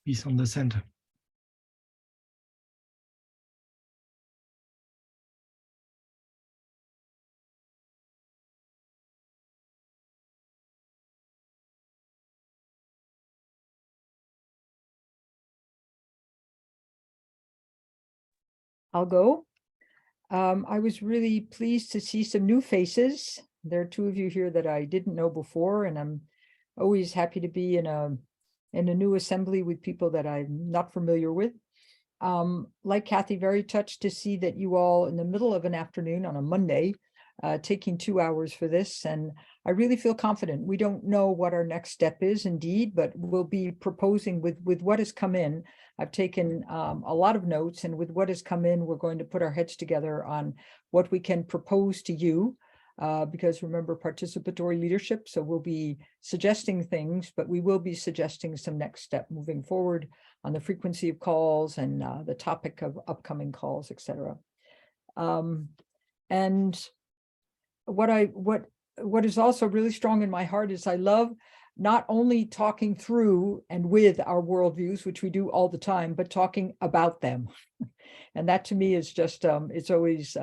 Peace on the center. I'll go. I was really pleased to see some new faces. There are two of you here that I didn't know before, and I'm always happy to be in a new assembly with people that I'm not familiar with. Like Kathy, very touched to see that you all in the middle of an afternoon on a Monday, taking 2 hours for this. And I really feel confident. We don't know what our next step is indeed, but we'll be proposing with what has come in. I've taken a lot of notes, and with what has come in, we're going to put our heads together on what we can propose to you. Because remember, participatory leadership, so we'll be suggesting things, but we will be suggesting some next step moving forward on the frequency of calls and the topic of upcoming calls, etc. And what is also really strong in my heart is I love not only talking through and with our worldviews, which we do all the time, but talking about them. And that to me is just, it's always,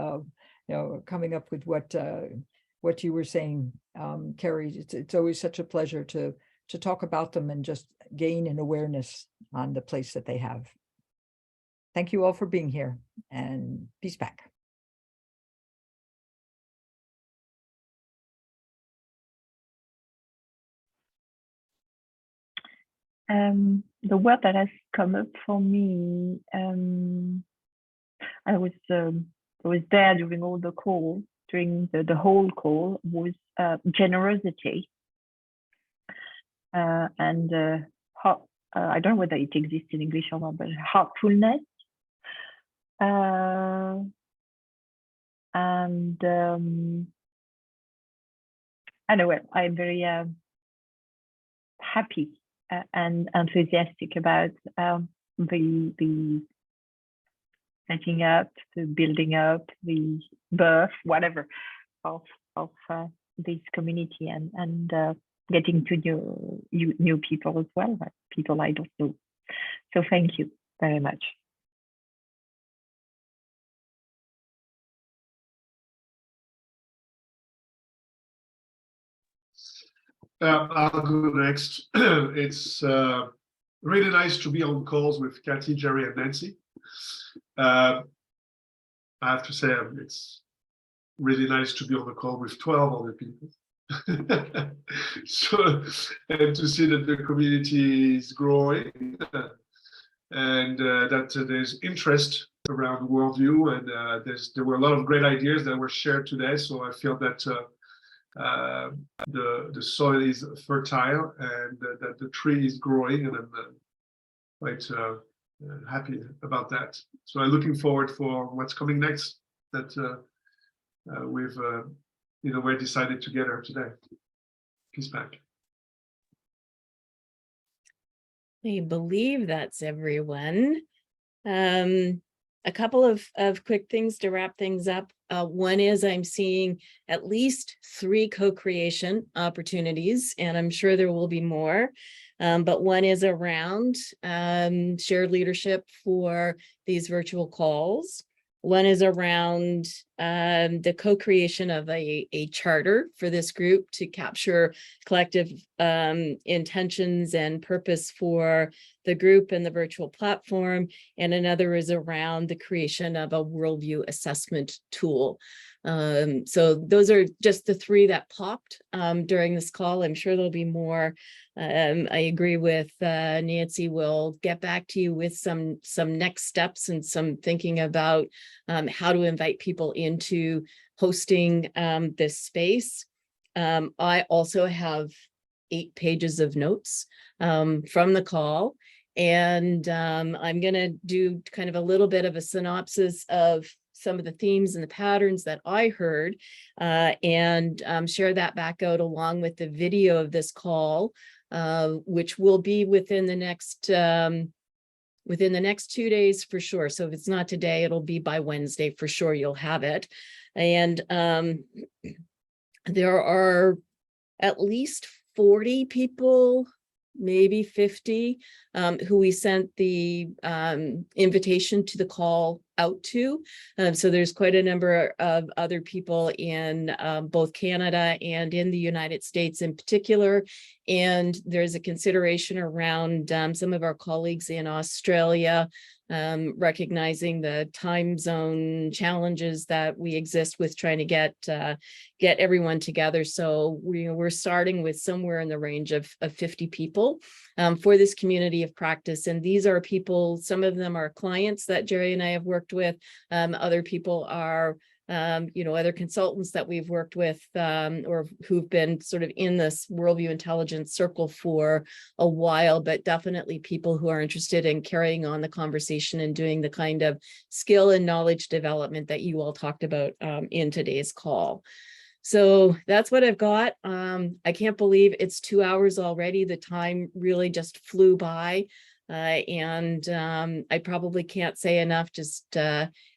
coming up with what you were saying, Carrie. It's always such a pleasure to talk about them and just gain an awareness on the place that they have. Thank you all for being here, and peace back. The word that has come up for me, I was there during all the call, during the whole call, was generosity and heart. I don't know whether it exists in English or not, but heartfulness. And anyway, I'm very happy and enthusiastic about the setting up, the building up, the birth, whatever, of this community and getting to know new people as well, like people I don't know. So thank you very much. I'll go next. It's really nice to be on calls with Kathy, Jerry, and Nancy. I have to say, it's really nice to be on the call with 12 other people. So, and to see that the community is growing and that there's interest around Worldview, and there were a lot of great ideas that were shared today. So I feel that the soil is fertile and that the tree is growing, and I'm quite happy about that. So I'm looking forward for what's coming next that we've we decided together today. Peace back. I believe that's everyone. A couple of quick things to wrap things up. One is I'm seeing at least 3 co-creation opportunities, and I'm sure there will be more. But one is around shared leadership for these virtual calls. One is around the co-creation of a charter for this group to capture collective intentions and purpose for the group and the virtual platform. And another is around the creation of a worldview assessment tool. So those are just the 3 that popped during this call. I'm sure there'll be more. I agree with Nancy. We'll get back to you with some next steps and some thinking about how to invite people into hosting this space. I also have 8 pages of notes from the call, and I'm going to do kind of a little bit of a synopsis of some of the themes and the patterns that I heard, and share that back out along with the video of this call, which will be within the next 2 days for sure. So if it's not today, it'll be by Wednesday for sure. You'll have it. And there are at least 40 people, maybe 50, who we sent the invitation to the call out to. So there's quite a number of other people in both Canada and in the United States in particular. And there's a consideration around some of our colleagues in Australia, recognizing the time zone challenges that we exist with trying to get everyone together. So we're starting with somewhere in the range of 50 people for this community of practice. And these are people, some of them are clients that Jerry and I have worked with. Other people are other consultants that we've worked with or who've been sort of in this Worldview Intelligence circle for a while, but definitely people who are interested in carrying on the conversation and doing the kind of skill and knowledge development that you all talked about in today's call. So that's what I've got. I can't believe it's 2 hours already. The time really just flew by. And I probably can't say enough just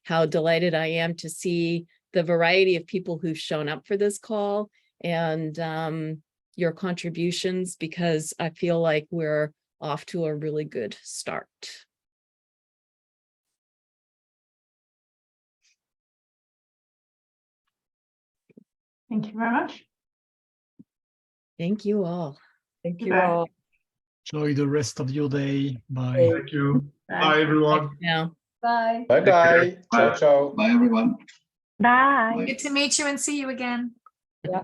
how delighted I am to see the variety of people who've shown up for this call and your contributions, because I feel like we're off to a really good start. Thank you very much. Thank you all. Thank you all. Enjoy the rest of your day. Bye. Thank you. Bye, everyone. Now. Bye. Bye-bye. Ciao, ciao. Bye, everyone. Bye. Good to meet you and see you again. Yeah.